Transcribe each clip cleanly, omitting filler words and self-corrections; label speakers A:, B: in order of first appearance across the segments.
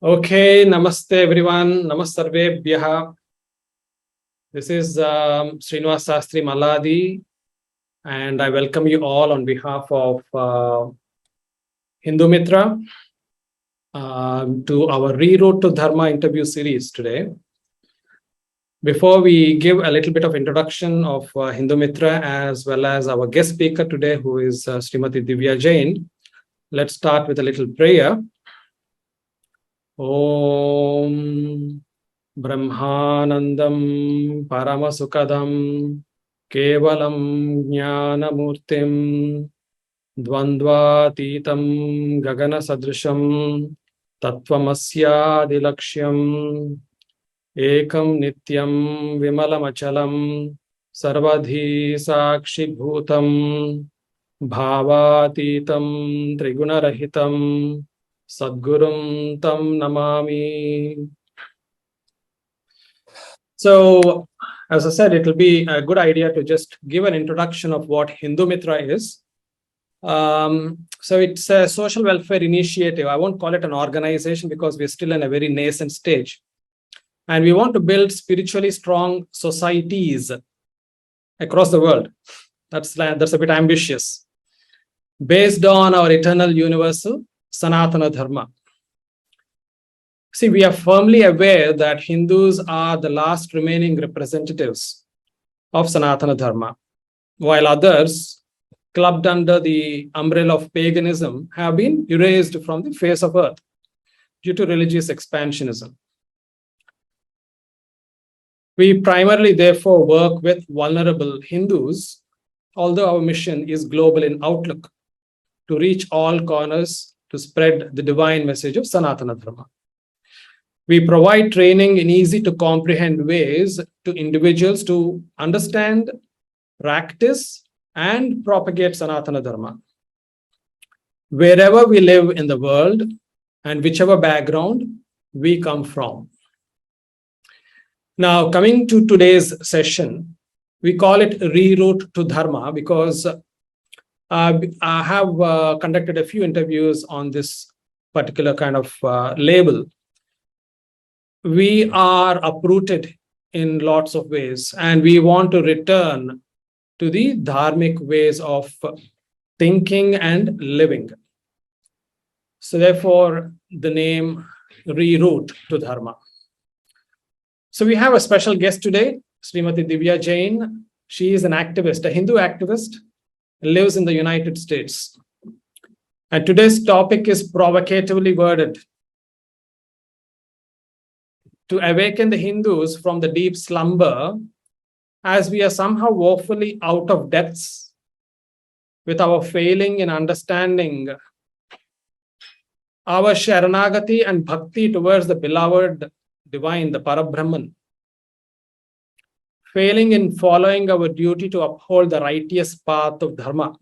A: Okay, namaste everyone, namasarvebhyaha. This is Srinivasa Sastry Malladi, and I welcome you all on behalf of Hindumitra to our Reroute to Dharma interview series today. Before we give a little bit of introduction of Hindumitra as well as our guest speaker today, who is Srimati Divya Jain, let's start with a little prayer. Om Brahmanandam Paramasukadam Kevalam Jnanamurtim Dvandvatitam Gagana Sadrisham Tattvamasya Ekam Nityam Vimalamachalam Sarvadhi Sakshi Bhutam Bhavatitam Trigunarahitam Sadgurum Tam Namami. So, as I said, it will be a good idea to just give an introduction of what Hindumitra is. So it's a social welfare initiative. I won't call it an organization because we're still in a very nascent stage. And we want to build spiritually strong societies across the world. That's a bit ambitious. Based on our eternal universal Sanatana Dharma. See, we are firmly aware that Hindus are the last remaining representatives of Sanatana Dharma, while others, clubbed under the umbrella of paganism, have been erased from the face of earth due to religious expansionism. We primarily, therefore, work with vulnerable Hindus, although our mission is global in outlook, to reach all corners to spread the divine message of Sanatana Dharma. We provide training in easy to comprehend ways to individuals to understand, practice, and propagate Sanatana Dharma. Wherever we live in the world and whichever background we come from. Now, coming to today's session, we call it Reroute to Dharma because I have conducted a few interviews on this particular kind of label. We are uprooted in lots of ways, and we want to return to the dharmic ways of thinking and living. So therefore, the name Reroute to Dharma. So we have a special guest today, Srimati Divya Jain. She is an activist, a Hindu activist, lives in the United States. And today's topic is provocatively worded: to awaken the Hindus from the deep slumber, as we are somehow woefully out of depths with our failing in understanding our Sharanagati and Bhakti towards the beloved divine, the Parabrahman, failing in following our duty to uphold the righteous path of Dharma.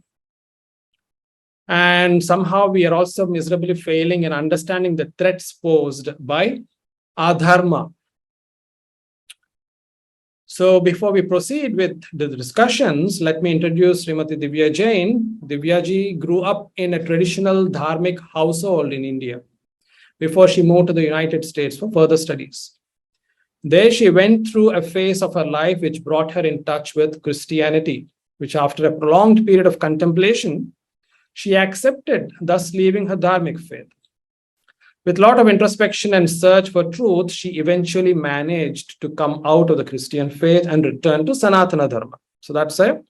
A: And somehow we are also miserably failing in understanding the threats posed by Adharma. So before we proceed with the discussions, let me introduce Srimati Divya Jain. Divya ji grew up in a traditional dharmic household in India before she moved to the United States for further studies. There she went through a phase of her life which brought her in touch with Christianity, which after a prolonged period of contemplation, she accepted, thus leaving her dharmic faith. With a lot of introspection and search for truth, she eventually managed to come out of the Christian faith and return to Sanatana Dharma. So that's a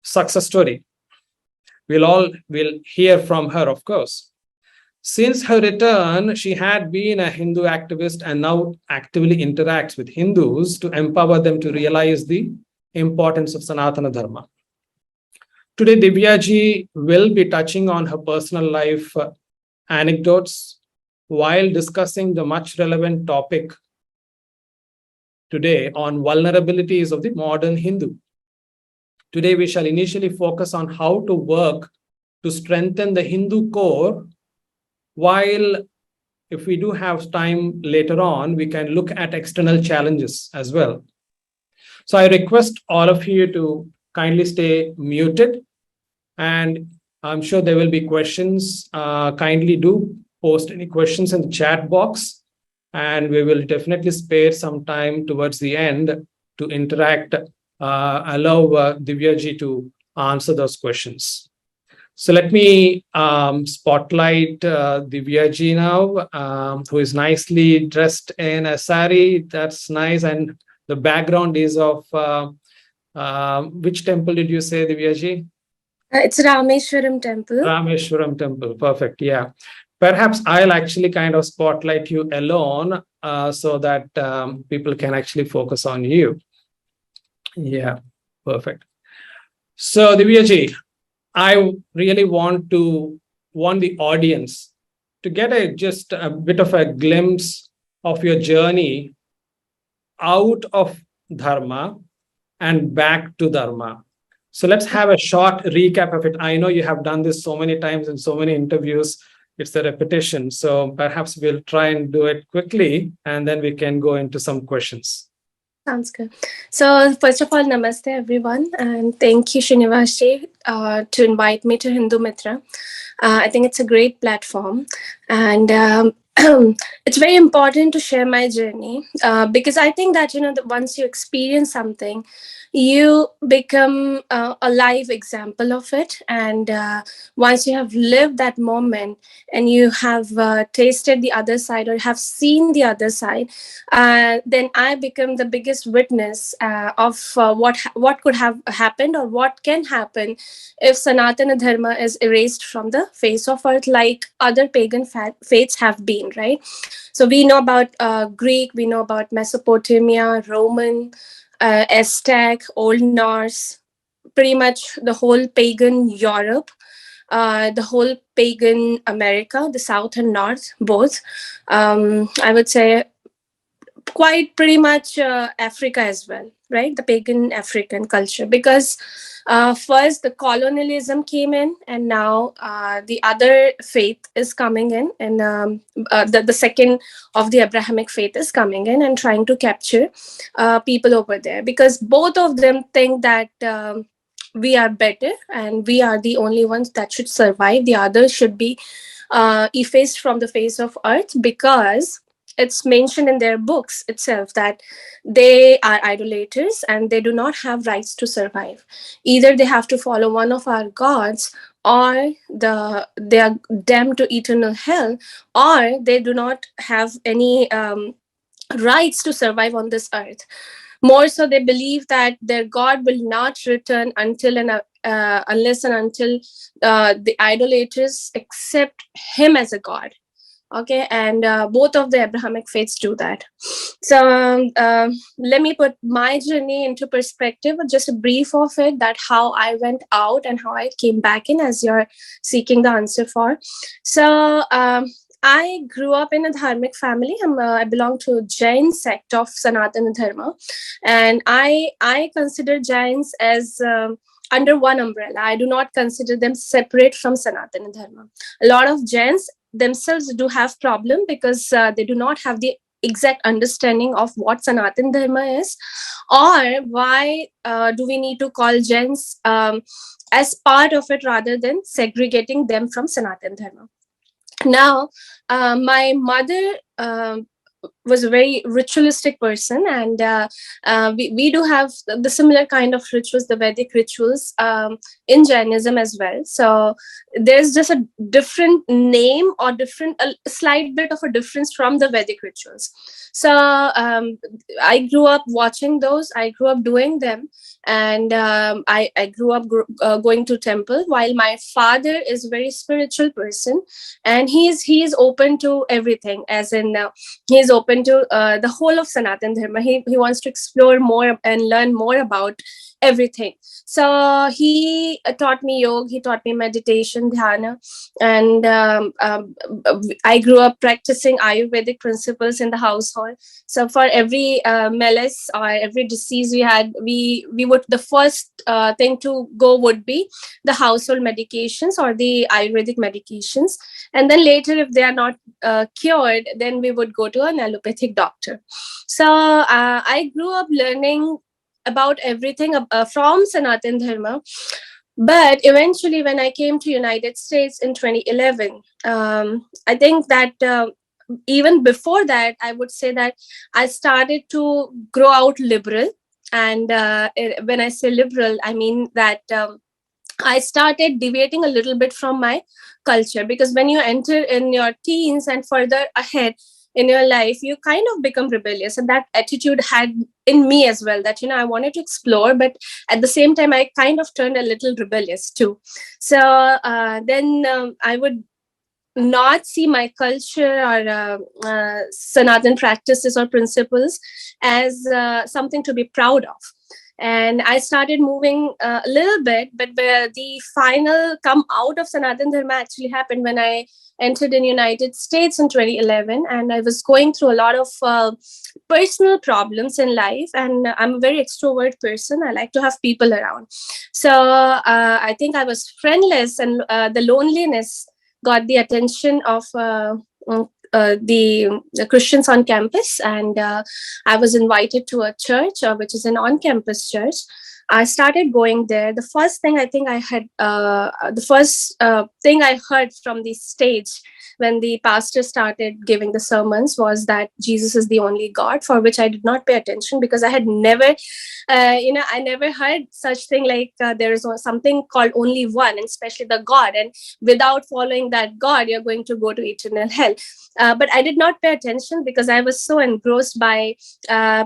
A: success story. We'll hear from her, of course. Since her return, she had been a Hindu activist and now actively interacts with Hindus to empower them to realize the importance of Sanatana Dharma. Today, Divya ji will be touching on her personal life anecdotes while discussing the much relevant topic today on vulnerabilities of the modern Hindu. Today, we shall initially focus on how to work to strengthen the Hindu core, while if we do have time later on, we can look at external challenges as well. So I request all of you to kindly stay muted, and I'm sure there will be questions. Kindly do post any questions in the chat box, and we will definitely spare some time towards the end to interact, allow Divya ji to answer those questions. So let me spotlight Divya ji now, who is nicely dressed in a sari. That's nice. And the background is of which temple did you say, Divya ji?
B: It's Rameshwaram temple.
A: Rameshwaram temple. Perfect. Yeah. Perhaps I'll actually kind of spotlight you alone so that people can actually focus on you. Yeah. Perfect. So, Divya ji, I really want the audience to get just a bit of a glimpse of your journey out of dharma and back to dharma. So let's have a short recap of it. I know you have done this so many times in so many interviews. It's a repetition. So perhaps we'll try and do it quickly, and then we can go into some questions.
B: Sounds good. So first of all, namaste everyone, and thank you, Srinivasa, to invite me to Hindumitra. I think it's a great platform, and it's very important to share my journey because I think that that once you experience something, you become a live example of it, and once you have lived that moment and you have tasted the other side or have seen the other side, then I become the biggest witness of what could have happened or what can happen if Sanatana Dharma is erased from the face of earth, like other pagan faiths have been, right? So we know about Greek, we know about Mesopotamia, Roman, Aztec, Old Norse, pretty much the whole pagan Europe, the whole pagan America, the South and North, both. I would say quite pretty much Africa as well, right? The pagan African culture, because first the colonialism came in, and now the other faith is coming in, and the second of the Abrahamic faith is coming in and trying to capture people over there, because both of them think that we are better and we are the only ones that should survive. The others should be effaced from the face of earth, because it's mentioned in their books itself that they are idolaters and they do not have rights to survive. Either they have to follow one of our gods, or they are damned to eternal hell, or they do not have any rights to survive on this earth. More so, they believe that their god will not return unless and until the idolaters accept him as a god. Okay, and both of the Abrahamic faiths do that. So let me put my journey into perspective, just a brief of it, that how I went out and how I came back in, as you're seeking the answer for. So I grew up in a dharmic family. I belong to a Jain sect of Sanatana Dharma, and I consider Jains as under one umbrella. I do not consider them separate from Sanatana Dharma. A lot of Jains themselves do have problem, because they do not have the exact understanding of what Sanatan Dharma is, or why do we need to call Jains as part of it rather than segregating them from Sanatan Dharma. Now, my mother was a very ritualistic person, and we do have the similar kind of rituals, the Vedic rituals, in Jainism as well. So there's just a different name, or a slight bit of a difference from the Vedic rituals. So I grew up watching those, I grew up doing them, and I grew up going to temple, while my father is a very spiritual person, and he is open to everything, as in he is open to the whole of Sanatan Dharma. He wants to explore more and learn more about everything. So he taught me yoga, he taught me meditation, dhyana, and I grew up practicing Ayurvedic principles in the household. So for every malaise or every disease we had, we would, the first thing to go would be the household medications or the Ayurvedic medications, and then later, if they are not cured, then we would go to an allopathic doctor. So I grew up learning about everything from Sanatan Dharma, But eventually, when I came to United States in 2011, I think that even before that, I would say that I started to grow out liberal. And when I say liberal, I mean that I started deviating a little bit from my culture, because when you enter in your teens and further ahead in your life, you kind of become rebellious. And that attitude had in me as well, that, I wanted to explore, but at the same time, I kind of turned a little rebellious too. So then I would not see my culture or Sanatan practices or principles as something to be proud of. And I started moving a little bit, but the final come out of Sanatan Dharma actually happened when I entered in United States in 2011, and I was going through a lot of personal problems in life. And I'm a very extrovert person. I like to have people around. So I think I was friendless, and the loneliness got the attention of the Christians on campus, and I was invited to a church, which is an on-campus church. I started going there. The first thing I heard from the stage when the pastor started giving the sermons was that Jesus is the only God, for which I did not pay attention, because I had never, I never heard such thing like there is something called only one, and especially the God. And without following that God, you're going to go to eternal hell. But I did not pay attention because I was so engrossed by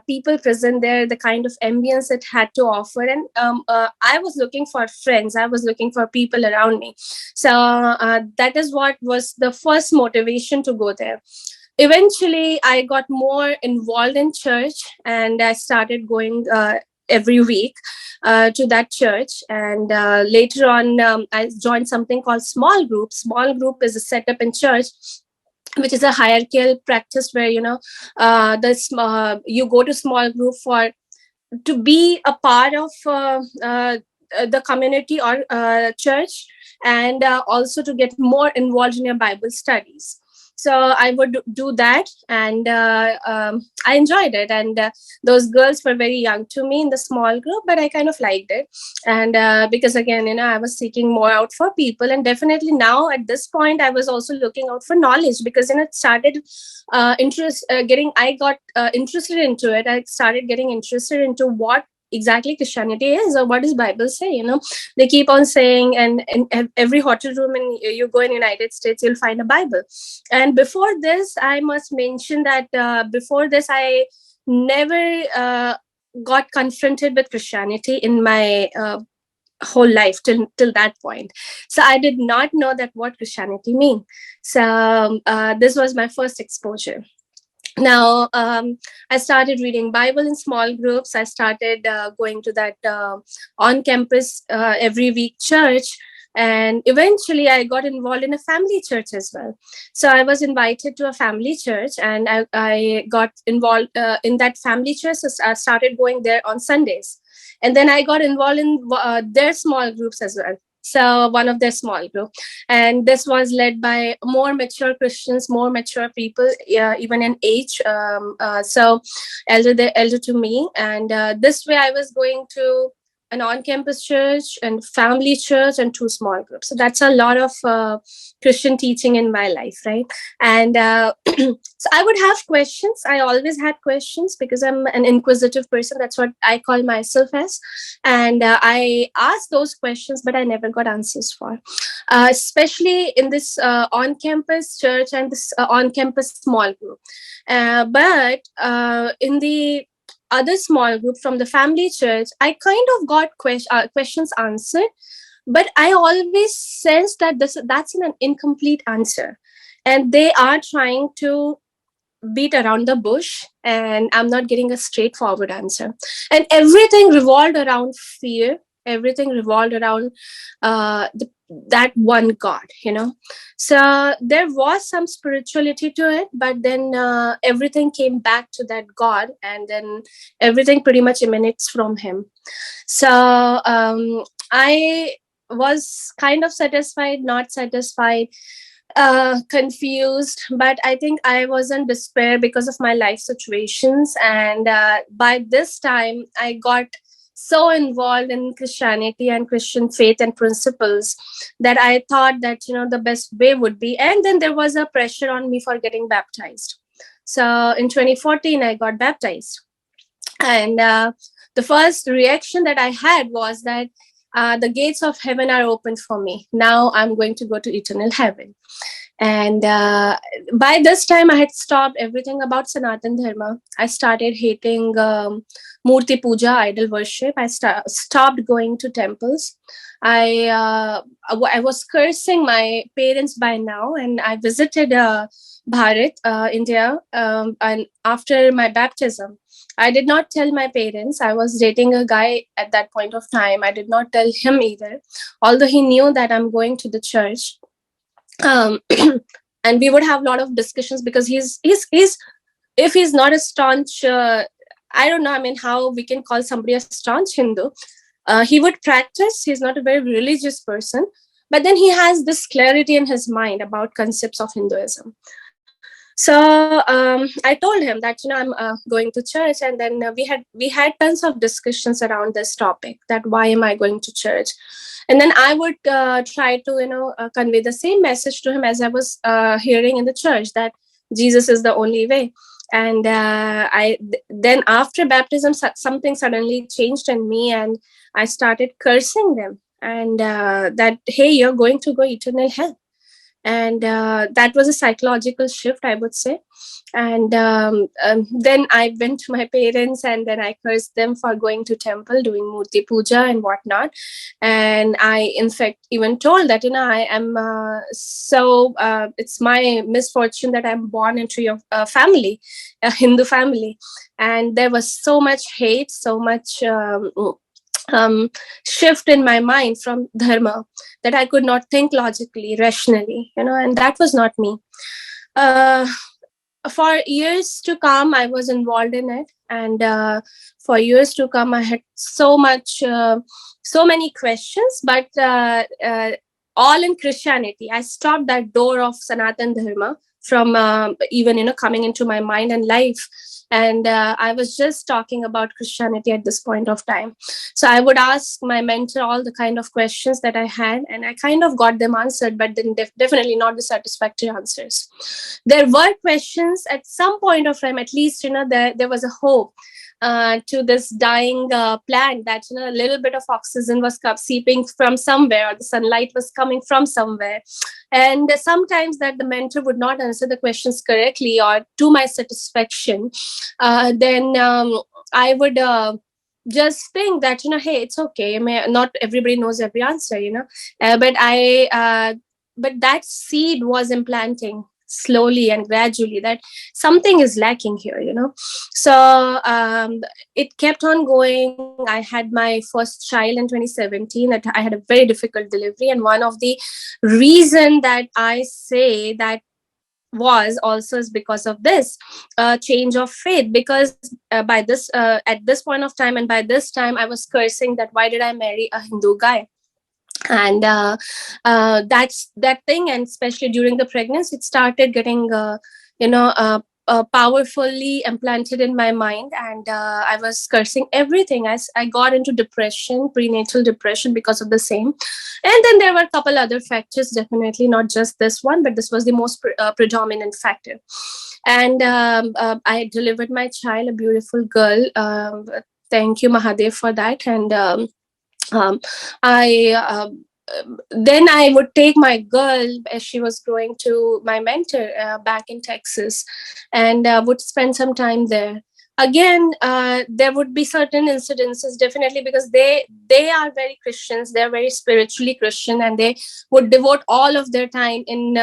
B: people present there, the kind of ambience it had to offer. And I was looking for friends. I was looking for people around me. So that is what was the first motivation to go there. Eventually, I got more involved in church, and I started going every week to that church. And later on, I joined something called small group. Small group is a setup in church which is a hierarchical practice where you go to small group for to be a part of the community or church, and also to get more involved in your Bible studies. So I would do that, and I enjoyed it. And those girls were very young to me in the small group, but I kind of liked it. And because again, I was seeking more out for people, and definitely now at this point, I was also looking out for knowledge, because it started I got interested into it. I started getting interested into what exactly Christianity is, or what does Bible say. They keep on saying, and in every hotel room you go in United States, you'll find a Bible. And before this, I must mention that before this, I never got confronted with Christianity in my whole life till that point. So I did not know that what Christianity means. So this was my first exposure. Now I started reading Bible in small groups. I started going to that on campus every week church, and eventually I got involved in a family church as well. So I was invited to a family church, and I got involved in that family church. So I started going there on Sundays, and then I got involved in their small groups as well. So one of their small group, and this was led by more mature Christians, more mature people, even in age, so elder to me. And this way I was going to an on-campus church and family church and two small groups. So that's a lot of Christian teaching in my life, right? And so I would have questions. I always had questions because I'm an inquisitive person. That's what I call myself as. And I asked those questions, but I never got answers for, especially in this on-campus church and this on-campus small group. But in the other small group from the family church, I kind of got questions answered, but I always sensed that that's an incomplete answer, and they are trying to beat around the bush, and I'm not getting a straightforward answer. And everything revolved around fear. Everything revolved around that one God, So there was some spirituality to it, but then everything came back to that God, and then everything pretty much emanates from Him. So I was kind of satisfied, not satisfied, confused, but I think I was in despair because of my life situations. And by this time, I got so involved in Christianity and Christian faith and principles that I thought that, the best way would be. And then there was a pressure on me for getting baptized. So in 2014, I got baptized. And the first reaction that I had was that the gates of heaven are open for me. Now I'm going to go to eternal heaven. And by this time, I had stopped everything about Sanatan Dharma. I started hating Murti Puja, idol worship. I stopped going to temples. I was cursing my parents by now, and I visited Bharat, India, and after my baptism. I did not tell my parents. I was dating a guy at that point of time. I did not tell him either, although he knew that I'm going to the church. And we would have a lot of discussions because he's if he's not a staunch, I don't know, I mean, how we can call somebody a staunch Hindu. He would practice. He's not a very religious person, but then he has this clarity in his mind about concepts of Hinduism. So I told him that I'm going to church, and then we had tons of discussions around this topic, that why am I going to church, and then I would try to convey the same message to him as I was hearing in the church, that Jesus is the only way. And then after baptism, something suddenly changed in me, and I started cursing them, and that, hey, you're going to go eternal hell. And that was a psychological shift, I would say. And then I went to my parents, and then I cursed them for going to temple, doing Murti Puja and whatnot. And I, in fact, even told that, I am it's my misfortune that I'm born into a family, a Hindu family. And there was so much hate, so much shift in my mind from dharma that I could not think logically, rationally, and that was not me. For years to come, I was involved in it, and for years to come, I had so many questions, but all in Christianity. I stopped that door of Sanatan Dharma from even coming into my mind and life. And I was just talking about Christianity at this point of time. So I would ask my mentor all the kind of questions that I had, and I kind of got them answered, but then definitely not the satisfactory answers. There were questions at some point of time, at least, there was a hope to this dying plant, that a little bit of oxygen was seeping from somewhere, or the sunlight was coming from somewhere. And sometimes that the mentor would not answer the questions correctly or to my satisfaction, then I would just think that, hey, it's okay. Not everybody knows every answer, but that seed was implanting slowly and gradually that something is lacking here, So it kept on going. I had my first child in 2017. That I had a very difficult delivery, and one of the reason that I say that was also is because of this change of faith, because by this at this point of time, and by this time, I was cursing that why did I marry a Hindu guy. And that's that thing, and especially during the pregnancy, it started getting powerfully implanted in my mind, and I was cursing everything. I got into depression, prenatal depression, because of the same. And then there were a couple other factors, definitely not just this one, but this was the most predominant factor. And I delivered my child, a beautiful girl. Thank you, Mahadev, for that. And then I would take my girl as she was going to my mentor back in Texas, and would spend some time there. Again, there would be certain incidences, definitely, because they are very Christians. They're very spiritually Christian, and they would devote all of their time in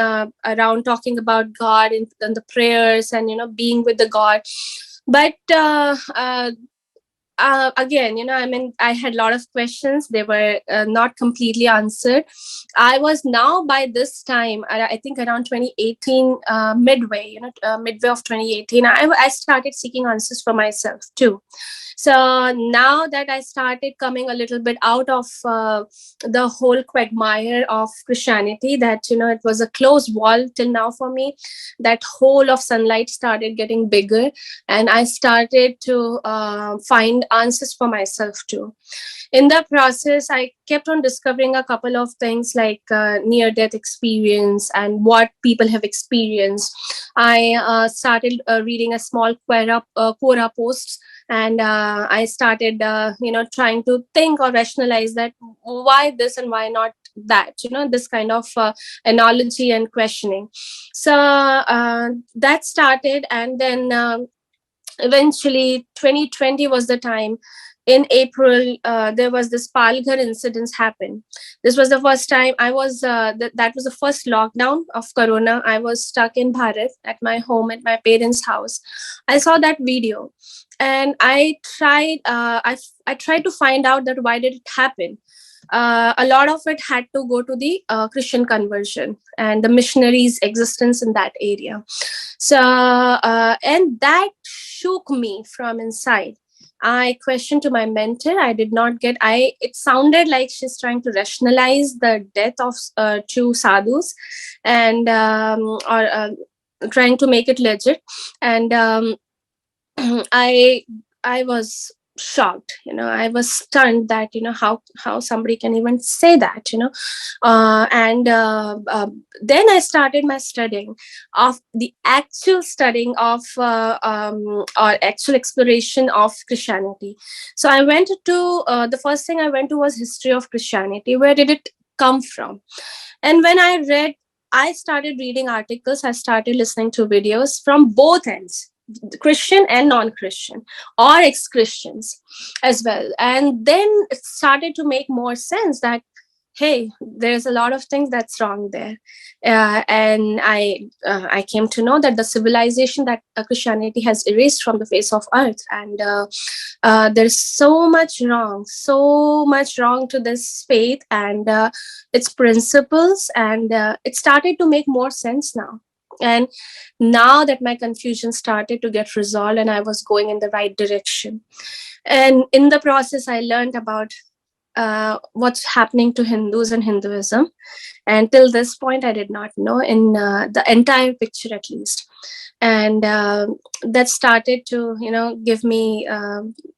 B: around talking about God and the prayers and being with the God. But again, I had a lot of questions. They were not completely answered. I was now, by this time, I think around 2018, midway of 2018, I started seeking answers for myself too. So now that I started coming a little bit out of the whole quagmire of Christianity, that, it was a closed wall till now for me, that hole of sunlight started getting bigger, and I started to find answers for myself too. In the process, I kept on discovering a couple of things like near-death experience and what people have experienced. I started reading a small Quora posts, and I started, trying to think or rationalize that why this and why not that, this kind of analogy and questioning. So that started, and then eventually 2020 was the time. In April, there was this Palghar incidents happen. This was the first time I was, that was the first lockdown of Corona. I was stuck in Bharat at my home, at my parents' house. I saw that video, and I tried to find out that why did it happen. A lot of it had to go to the Christian conversion and the missionaries' existence in that area. So, and that shook me from inside. I questioned to my mentor. I did not get. It sounded like she's trying to rationalize the death of two sadhus, and or trying to make it legit. And I was shocked. I was stunned that how somebody can even say that. And then I started my studying of the actual studying of or actual exploration of Christianity. So I went to the first thing I went to was history of Christianity. Where did it come from? And when I started reading articles, I started listening to videos from both ends, Christian and non-Christian, or ex-Christians as well. And then it started to make more sense that, hey, there's a lot of things that's wrong there. And I came to know that the civilization that Christianity has erased from the face of earth. And there's so much wrong to this faith and its principles. And it started to make more sense now. And now that my confusion started to get resolved and I was going in the right direction. And in the process, I learned about what's happening to Hindus and Hinduism. And till this point, I did not know in the entire picture, at least. And that started to, give me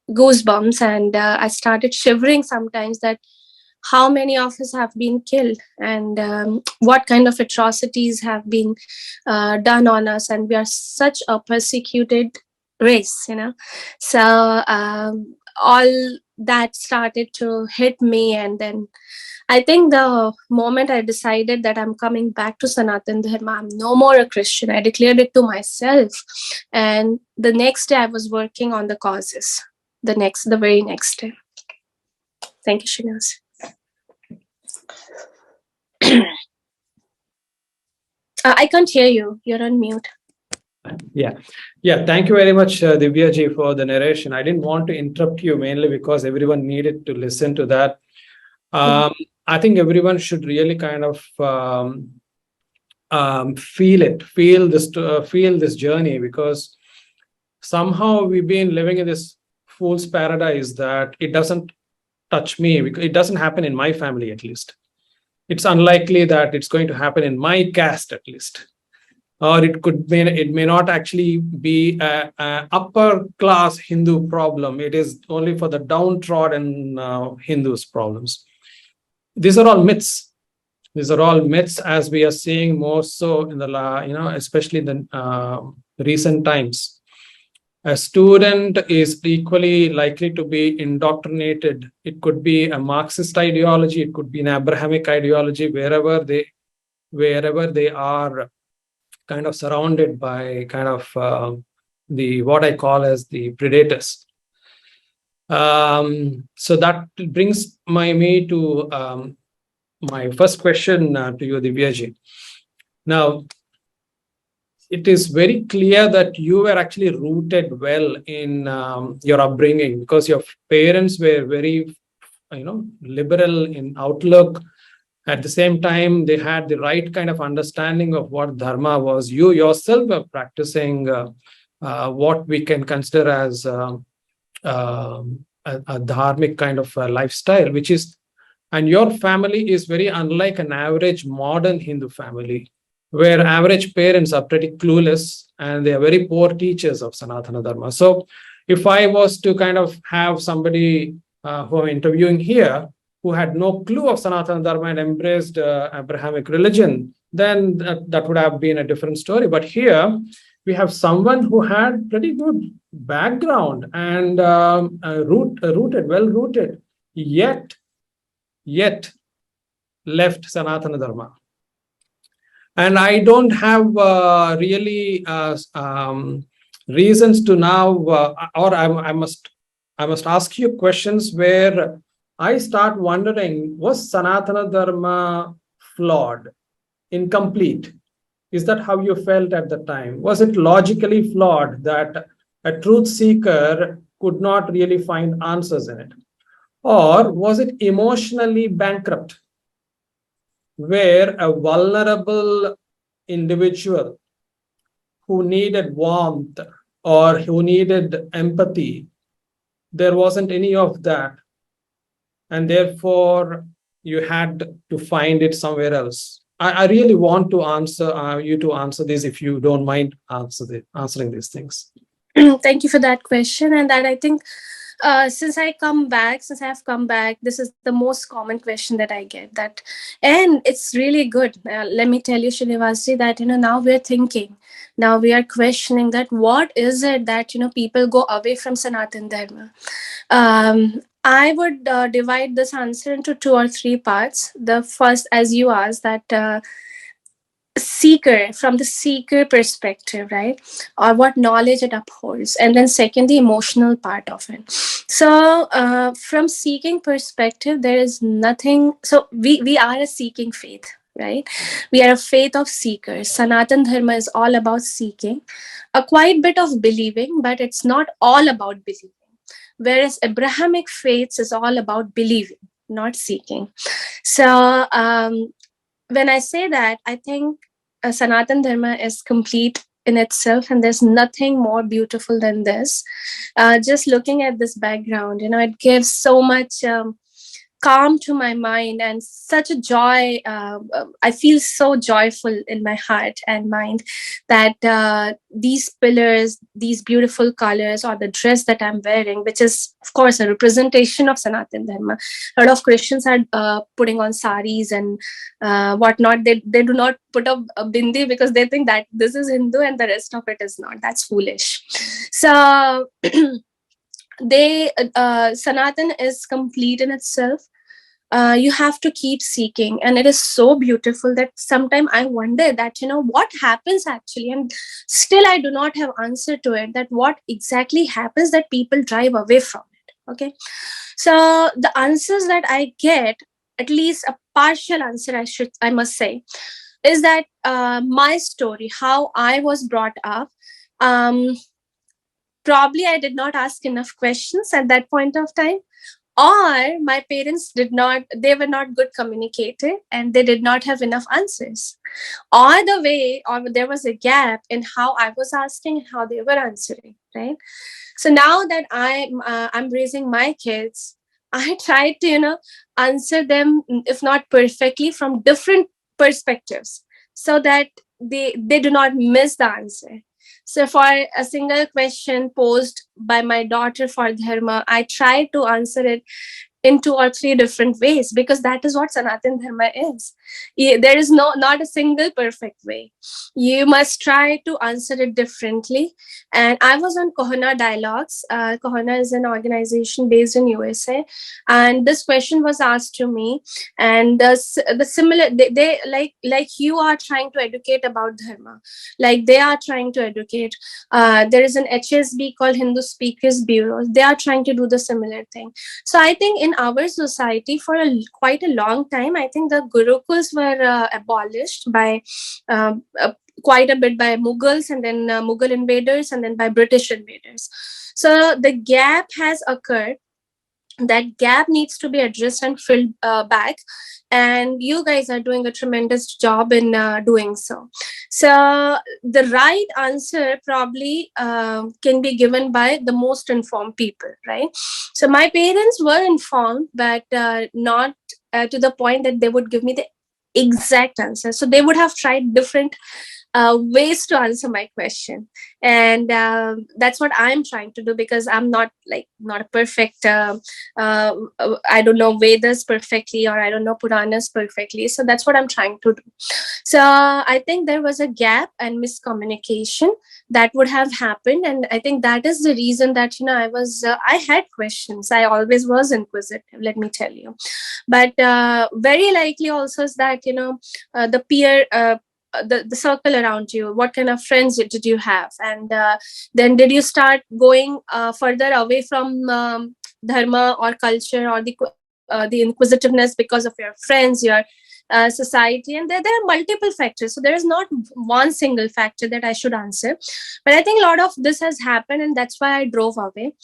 B: goosebumps. And I started shivering sometimes that how many of us have been killed, and what kind of atrocities have been done on us. And we are such a persecuted race, So all that started to hit me. And then I think the moment I decided that I'm coming back to Sanatan Dharma, I'm no more a Christian, I declared it to myself. And the next day I was working on the causes, the very next day. Thank you, Srinivasa. I can't hear you. You're on mute.
A: Yeah. Thank you very much, Divya ji, for the narration. I didn't want to interrupt you mainly because everyone needed to listen to that. I think everyone should really kind of feel this journey, because somehow we've been living in this fool's paradise that it doesn't touch me, because it doesn't happen in my family, at least. It's unlikely that it's going to happen in my caste, at least. Or it may not actually be a upper class Hindu problem. It is only for the downtrodden Hindus problems. These are all myths. As we are seeing more so in the especially in the recent times. A student is equally likely to be indoctrinated. It could be a Marxist ideology, it could be an Abrahamic ideology, wherever they are kind of surrounded by kind of what I call as the predators. So that brings me to my first question to you, Divya ji. Now, it is very clear that you were actually rooted well in your upbringing, because your parents were very, liberal in outlook. At the same time, they had the right kind of understanding of what dharma was. You yourself were practicing what we can consider as a dharmic kind of lifestyle, and your family is very unlike an average modern Hindu family, where average parents are pretty clueless and they are very poor teachers of Sanatana Dharma. So If I was to kind of have somebody who I'm interviewing here who had no clue of Sanatana Dharma and embraced Abrahamic religion, then that would have been a different story. But here we have someone who had pretty good background and well rooted, yet left Sanatana Dharma. And I don't have really reasons to now, or I must ask you questions where I start wondering, was Sanatana Dharma flawed, incomplete? Is that how you felt at the time? Was it logically flawed that a truth seeker could not really find answers in it? Or was it emotionally bankrupt, where a vulnerable individual who needed warmth or who needed empathy, there wasn't any of that, and therefore you had to find it somewhere else? I really want to answer you to answer this, if you don't mind answering these things.
B: Thank you for that question. And that, I think, since I've come back, this is the most common question that I get. That, and it's really good. Let me tell you, Srinivasa, that now we're thinking, now we are questioning that what is it that people go away from Sanatan Dharma. I would divide this answer into 2 or 3 parts. The first, as you asked, that from the seeker perspective, right? Or what knowledge it upholds. And then second, the emotional part of it. So from seeking perspective, there is nothing. So we are a seeking faith, right? We are a faith of seekers. Sanatan Dharma is all about seeking, a quite bit of believing, but it's not all about believing. Whereas Abrahamic faiths is all about believing, not seeking. So when I say that, I think Sanatan Dharma is complete in itself, and there's nothing more beautiful than this. Just looking at this background, it gives so much calm to my mind and such a joy. I feel so joyful in my heart and mind that these pillars, these beautiful colors, or the dress that I'm wearing, which is of course a representation of Sanatan Dharma. A lot of Christians are putting on saris and whatnot. They do not put up a bindi because they think that this is Hindu and the rest of it is not. That's foolish. So Sanatan is complete in itself. You have to keep seeking, and it is so beautiful that sometimes I wonder that what happens actually, and still I do not have answer to it, that what exactly happens that people drive away from it. Okay, so the answers that I get, at least a partial answer I must say, is that my story, how I was brought up, probably I did not ask enough questions at that point of time, or my parents they were not good communicator and they did not have enough answers, or there was a gap in how I was asking and how they were answering, right? So now that I'm raising my kids, I try to answer them, if not perfectly, from different perspectives, so that they do not miss the answer. So for a single question posed by my daughter for Dharma, I try to answer it in 2 or 3 different ways, because that is what Sanatan Dharma is. There is not a single perfect way. You must try to answer it differently. And I was on Kohana Dialogues. Kohana is an organization based in USA, and this question was asked to me. And the similar, they like you are trying to educate about Dharma, like they are trying to educate. There is an HSB called Hindu Speakers Bureau. They are trying to do the similar thing. So I think in our society for quite a long time, I think the gurukuls were abolished by quite a bit by Mughals, and then Mughal invaders, and then by British invaders. So the gap has occurred. That gap needs to be addressed and filled back, and you guys are doing a tremendous job in doing so. So the right answer probably can be given by the most informed people, right? So my parents were informed, but not to the point that they would give me the exact answer. So they would have tried different ways to answer my question, and that's what I'm trying to do, because I'm not a perfect I don't know Vedas perfectly, or I don't know Puranas perfectly. So that's what I'm trying to do. So I think there was a gap and miscommunication that would have happened, and I think that is the reason that I had questions. I always was inquisitive, let me tell you. But very likely also is that the peer the circle around you, what kind of friends did you have, and then did you start going further away from dharma or culture, or the inquisitiveness because of your friends, your society, and there are multiple factors. So there is not one single factor that I should answer, but I think a lot of this has happened, and that's why I drove away.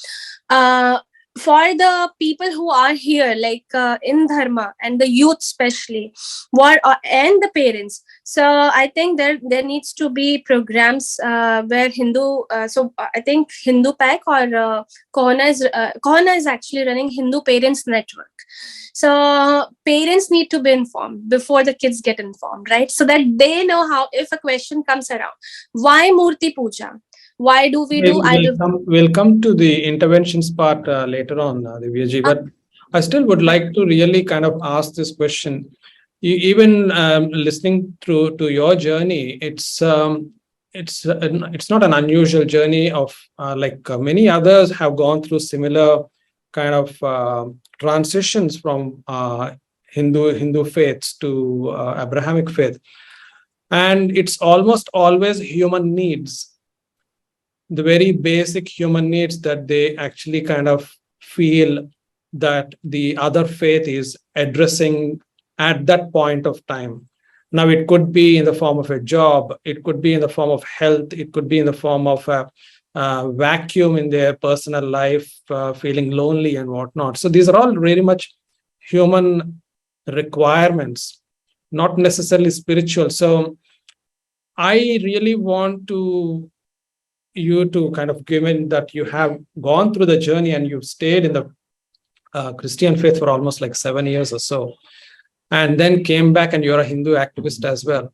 B: uh, for the people who are here, like in dharma, and the youth especially, and the parents, so I think there needs to be programs where I think Hindu Pack or Kohana is actually running Hindu Parents Network. So parents need to be informed before the kids get informed, right? So that they know how, if a question comes around, why Murti Puja? Why do we do idol?
A: We'll come to the interventions part later on, Divyaji, but I still would like to really kind of ask this question. Even listening through to your journey, it's not an unusual journey of many others have gone through similar kind of transitions from Hindu faiths to Abrahamic faith, and it's almost always human needs, the very basic human needs that they actually kind of feel that the other faith is addressing at that point of time. Now, it could be in the form of a job, it could be in the form of health, it could be in the form of a vacuum in their personal life, feeling lonely and whatnot. So these are all very much human requirements, not necessarily spiritual. So I really want you to kind of, given that you have gone through the journey and you've stayed in the Christian faith for almost like 7 years or so, and then came back and you're a Hindu activist as well.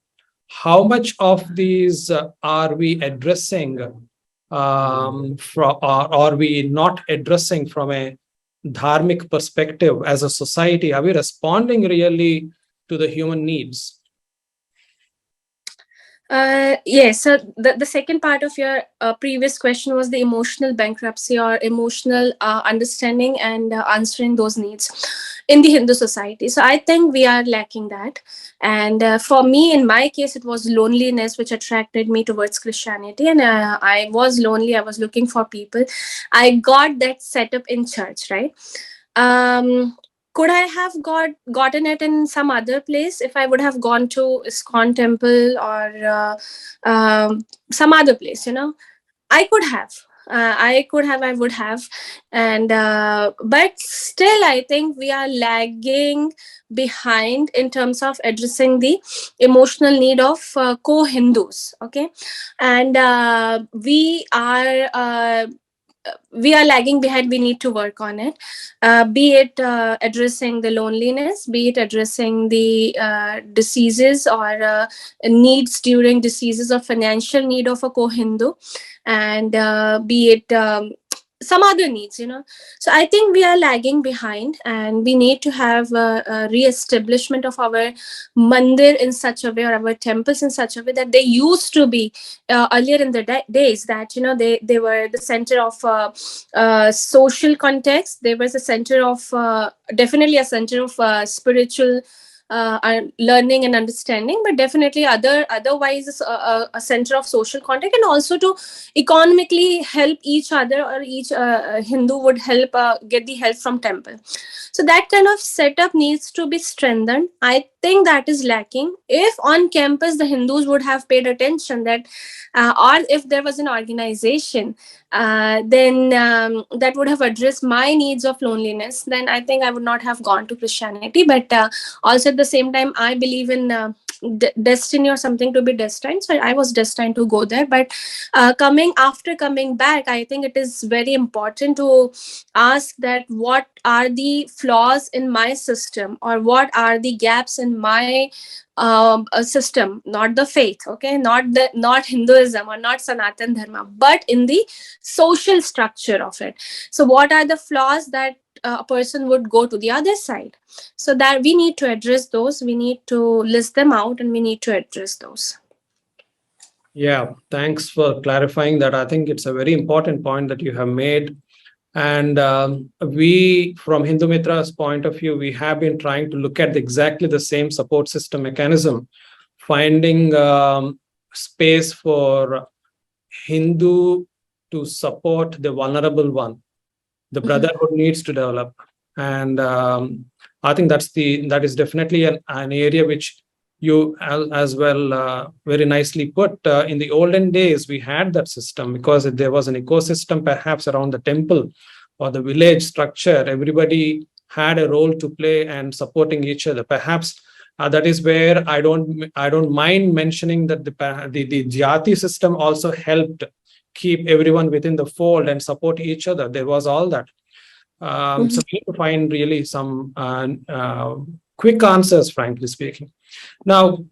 A: How much of these are we addressing or are we not addressing from a dharmic perspective as a society? Are we responding really to the human needs?
B: Yes. So the second part of your previous question was the emotional bankruptcy, or emotional understanding and answering those needs in the Hindu society. So I think we are lacking that. And for me, in my case, it was loneliness which attracted me towards Christianity. And I was lonely. I was looking for people. I got that set up in church, right? Could I have gotten it in some other place if I would have gone to ISKCON temple, or some other place? I could have. I would have. And but still, I think we are lagging behind in terms of addressing the emotional need of co-Hindus. Okay, and we are lagging behind. We need to work on it, be it addressing the loneliness, be it addressing the diseases, or needs during diseases, or financial need of a co-Hindu, and be it some other needs. So I think we are lagging behind, and we need to have a re-establishment of our mandir in such a way, or our temples in such a way, that they used to be earlier in the days, that they were the center of social context. There was a center of definitely a center of spiritual learning and understanding, but definitely otherwise a center of social contact, and also to economically help each other, or each Hindu would help get the help from temple. So that kind of setup needs to be strengthened. I think that is lacking. If on campus the Hindus would have paid attention, that or if there was an organization, then that would have addressed my needs of loneliness, then I think I would not have gone to Christianity. But also at the same time, I believe in destiny or something to be destined. So I was destined to go there. But coming back, I think it is very important to ask that what are the flaws in my system, or what are the gaps in my system, not the faith, okay, not Hinduism or not Sanatan Dharma, but in the social structure of it. So what are the flaws that a person would go to the other side? So that we need to address those, we need to list them out, and we need to address those.
A: Yeah, thanks for clarifying that. I think it's a very important point that you have made. And we, from Hindumitra's point of view, we have been trying to look at exactly the same support system mechanism, finding space for Hindu to support the vulnerable one. The brotherhood needs to develop. And I think that is definitely an area which you as well very nicely put. In the olden days, we had that system because there was an ecosystem perhaps around the temple or the village structure. Everybody had a role to play and supporting each other. Perhaps that is where I don't mind mentioning that the jati system also helped keep everyone within the fold and support each other. There was all that. So we need to find really some quick answers, frankly speaking. Now,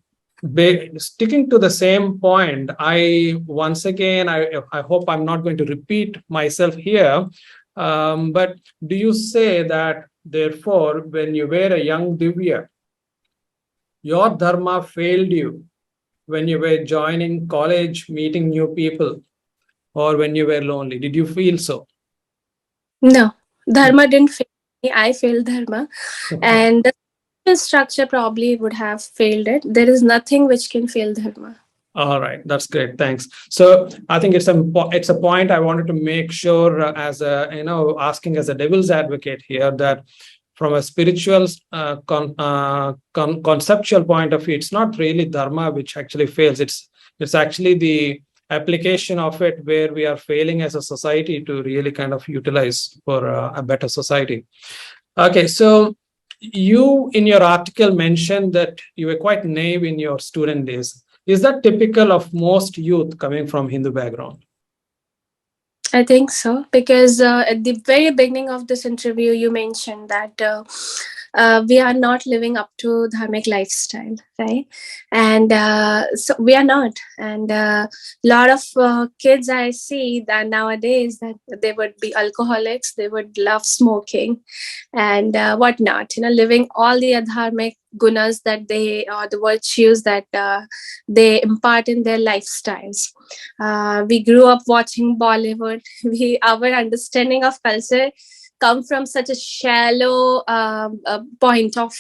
A: sticking to the same point, I hope I'm not going to repeat myself here, but do you say that, therefore, when you were a young Divya, your dharma failed you when you were joining college, meeting new people, or when you were lonely? Did you feel so?
B: No, dharma didn't fail me, I failed dharma. And the social structure probably would have failed it. There is nothing which can fail dharma.
A: All right, that's great. Thanks. So I think it's a point I wanted to make sure, as a asking as a devil's advocate here, that from a spiritual conceptual point of view, it's not really dharma which actually fails. It's actually the application of it where we are failing as a society to really kind of utilize for a better society. Okay, so you in your article mentioned that you were quite naive in your student days. Is that typical of most youth coming from Hindu background?
B: I think so, because at the very beginning of this interview, you mentioned that we are not living up to dharmic lifestyle, right? And so we are not. And a lot of kids I see that nowadays, that they would be alcoholics, they would love smoking and whatnot, living all the adharmic gunas that they, or the virtues that they impart in their lifestyles. We grew up watching Bollywood. Our understanding of culture come from such a shallow point of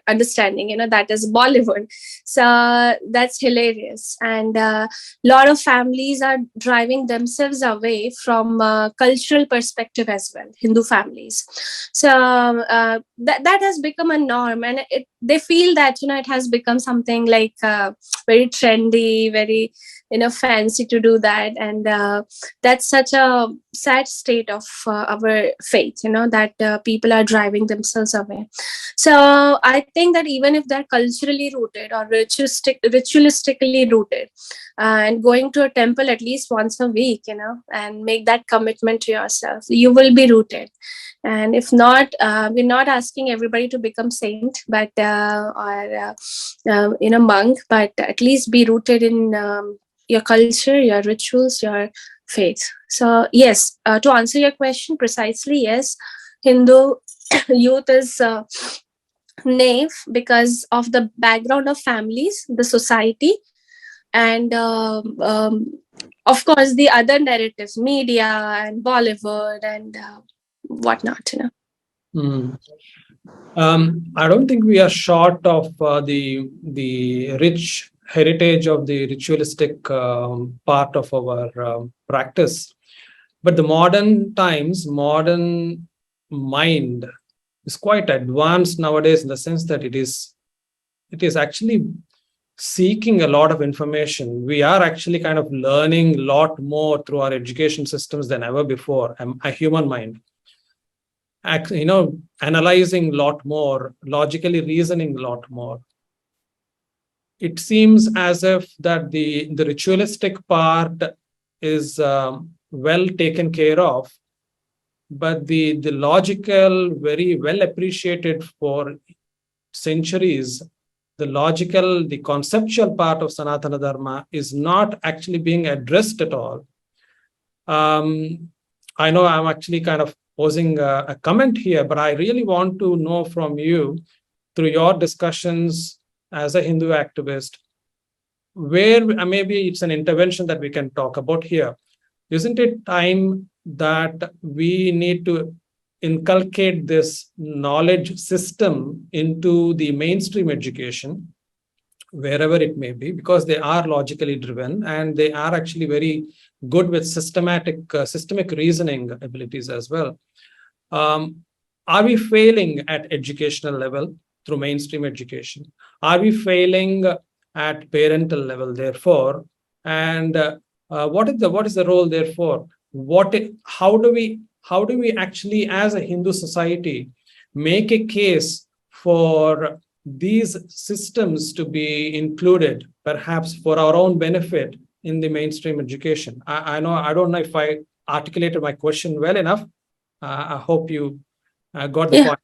B: understanding, that is Bollywood. So that's hilarious. And a lot of families are driving themselves away from cultural perspective as well, Hindu families. So that has become a norm, and they feel that, it has become something like very trendy, very fancy to do that. And that's such a sad state of our faith, that people are driving themselves away. So I think that even if they're culturally rooted or ritualistically rooted, and going to a temple at least once a week, and make that commitment to yourself, you will be rooted. And if not, we're not asking everybody to become saint, but or monk, but at least be rooted in your culture, your rituals, your faith. So yes, to answer your question precisely, yes, Hindu youth is naive because of the background of families, the society, and of course the other narratives, media and Bollywood and whatnot.
A: I don't think we are short of the rich heritage of the ritualistic part of our practice, but the modern mind is quite advanced nowadays, in the sense that it is actually seeking a lot of information. We are actually kind of learning a lot more through our education systems than ever before. A human mind. analyzing a lot more, logically reasoning a lot more. It seems as if that the ritualistic part is well taken care of, but the logical, very well appreciated for centuries, the logical, the conceptual part of Sanatana Dharma is not actually being addressed at all. I know I'm actually kind of posing a comment here, but I really want to know from you, through your discussions as a Hindu activist, where maybe it's an intervention that we can talk about here. Isn't it time that we need to inculcate this knowledge system into the mainstream education, wherever it may be, because they are logically driven and they are actually very good with systemic reasoning abilities as well. Are we failing at educational level through mainstream education? Are we failing at parental level, therefore? And what is the role, therefore? How do we actually, as a Hindu society, make a case for these systems to be included, perhaps for our own benefit, in the mainstream education? I don't know if I articulated my question well enough. I hope you got the point.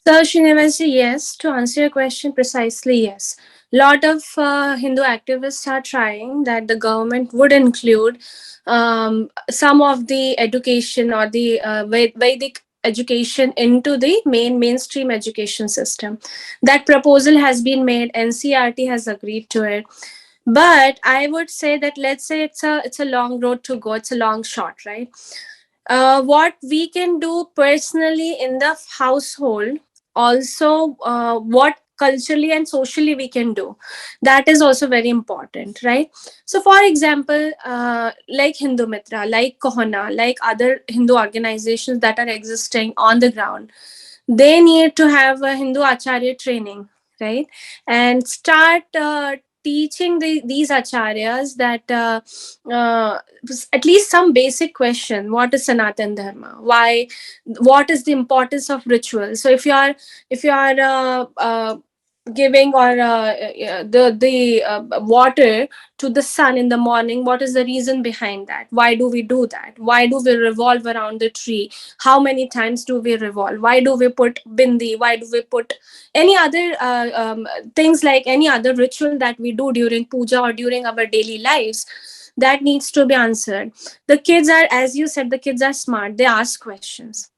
B: So, Srinivasa, yes, to answer your question precisely, yes. Lot of Hindu activists are trying that the government would include some of the education or the Vedic education into the mainstream education system. That proposal has been made. NCRT has agreed to it. But I would say that, let's say it's a long road to go. It's a long shot, right? What we can do personally in the household, also what culturally and socially we can do, that is also very important, right? So for example, like Hindumitra, like Kohana, like other Hindu organizations that are existing on the ground, they need to have a Hindu acharya training, right? And start teaching these acharyas that uh, at least some basic question: what is Sanatan Dharma? Why? What is the importance of ritual? So if you are giving or the water to the sun in the morning, what is the reason behind that? Why do we do that? Why do we revolve around the tree? How many times do we revolve? Why do we put bindi? Why do we put any other things, like any other ritual that we do during puja or during our daily lives? That needs to be answered. The kids are, as you said, the kids are smart. They ask questions.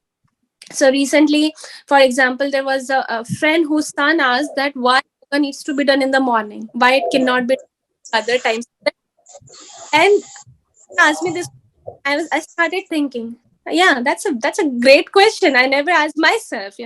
B: So recently, for example, there was a friend whose son asked that why yoga needs to be done in the morning, why it cannot be done other times. And asked me this. I started thinking, yeah, that's a great question. I never asked myself,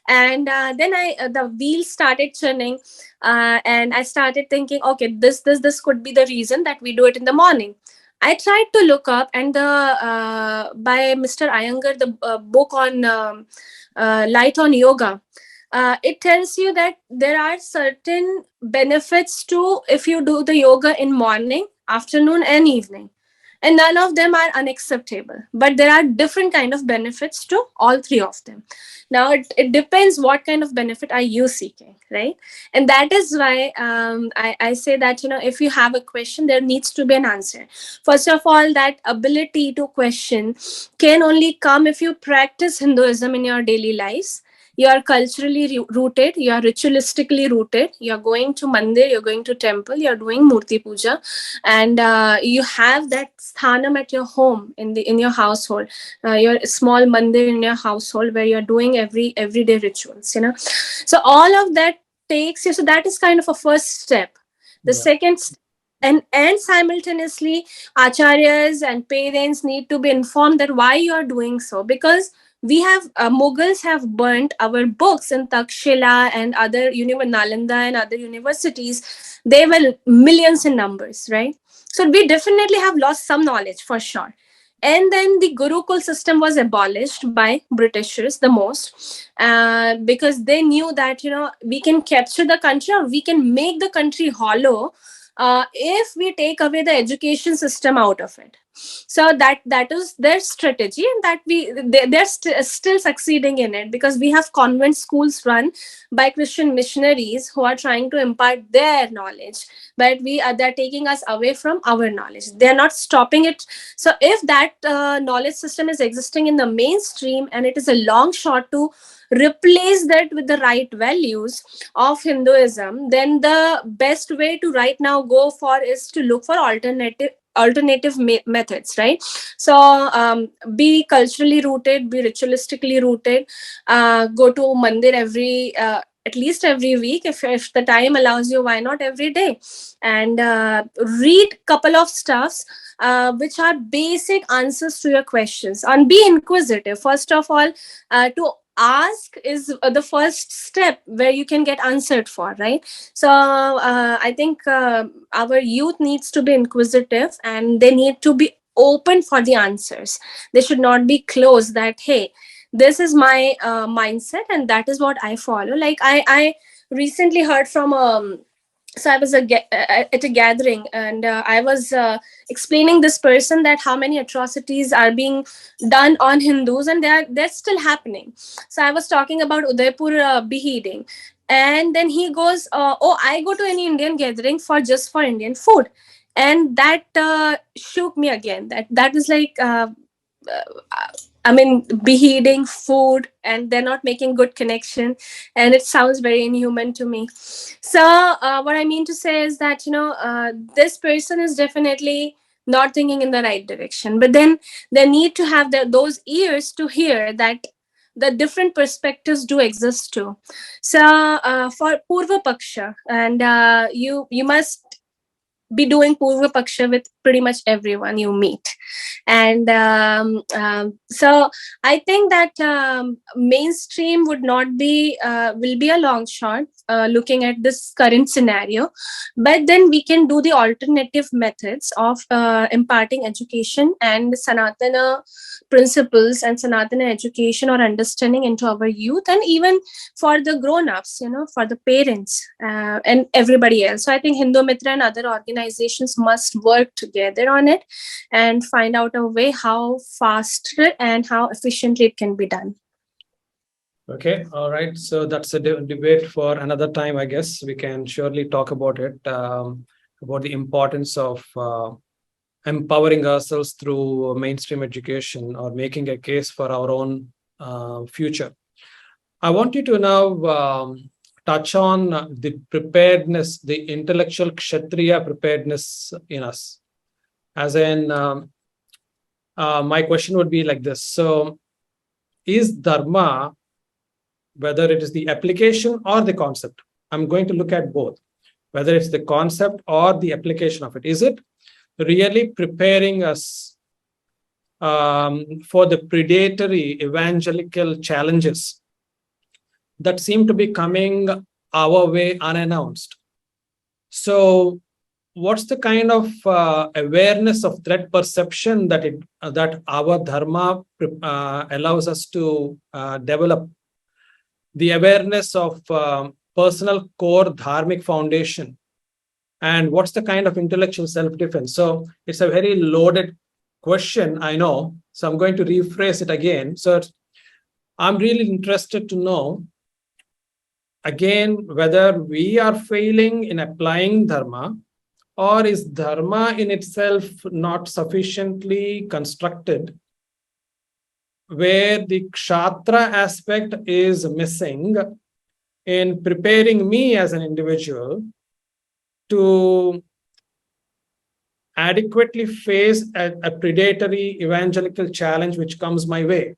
B: And then the wheels started turning, and I started thinking, okay, this could be the reason that we do it in the morning. I tried to look up, and the by Mr. Iyengar, the book on Light on Yoga. It tells you that there are certain benefits to if you do the yoga in morning, afternoon, and evening, and none of them are unacceptable, but there are different kind of benefits to all three of them. Now it depends what kind of benefit are you seeking, right? And that is why I say that, if you have a question, there needs to be an answer. First of all, that ability to question can only come if you practice Hinduism in your daily lives. You are culturally rooted, you are ritualistically rooted, you are going to mandir, you're going to temple, you're doing murti puja, and you have that sthanam at your home, in your household, your small mandir in your household where you're doing everyday rituals, so all of that takes you. So that is kind of a first step. The second step, and simultaneously, acharyas and parents need to be informed that why you are doing so, because we have Mughals have burnt our books in Takshila and other Nalanda and other universities. They were millions in numbers, right? So we definitely have lost some knowledge for sure. And then the Gurukul system was abolished by Britishers the most, because they knew that, we can capture the country, or we can make the country hollow if we take away the education system out of it. So that is their strategy, and that they're still succeeding in it, because we have convent schools run by Christian missionaries who are trying to impart their knowledge, but they're taking us away from our knowledge. They're not stopping it. So if that knowledge system is existing in the mainstream, and it is a long shot to replace that with the right values of Hinduism, then the best way to right now go for is to look for alternative methods, right? So be culturally rooted, be ritualistically rooted, go to mandir every at least every week, if the time allows you, why not every day, and read couple of stuffs which are basic answers to your questions, and be inquisitive. First of all, to ask is the first step where you can get answered for, right? So I think our youth needs to be inquisitive, and they need to be open for the answers. They should not be closed that, hey, this is my mindset and that is what I follow. Like I recently heard from so I was at a gathering, and I was explaining this person that how many atrocities are being done on Hindus, and they're still happening. So I was talking about Udaipur beheading, and then he goes, "Oh, I go to any Indian gathering for just for Indian food," and that shook me again. That is like. I mean, beheading food, and they're not making good connection, and it sounds very inhuman to me. So, what I mean to say is that, this person is definitely not thinking in the right direction. But then they need to have those ears to hear that the different perspectives do exist too. So, for Purva Paksha, and you must be doing Purva Paksha with pretty much everyone you meet. And so I think that mainstream would not be, will be a long shot looking at this current scenario. But then we can do the alternative methods of imparting education and Sanatana principles and Sanatana education or understanding into our youth, and even for the grown-ups, for the parents and everybody else. So I think Hindumitra and other organizations must work together on it and find out a way how faster and how efficiently it can be done.
A: Okay, all right. So that's a debate for another time, I guess. We can surely talk about it, about the importance of empowering ourselves through mainstream education or making a case for our own future. I want you to now touch on the preparedness, the intellectual Kshatriya preparedness in us. As in, my question would be like this. So, is Dharma, whether it is the application or the concept, I'm going to look at both, whether it's the concept or the application of it, is it really preparing us for the predatory evangelical challenges that seem to be coming our way unannounced? So, what's the kind of awareness of threat perception that our dharma allows us to develop? The awareness of personal core dharmic foundation, and what's the kind of intellectual self-defense? So it's a very loaded question, I know. So I'm going to rephrase it again. So I'm really interested to know, again, whether we are failing in applying dharma, or is dharma in itself not sufficiently constructed, where the kshatra aspect is missing in preparing me as an individual to adequately face a predatory evangelical challenge which comes my way.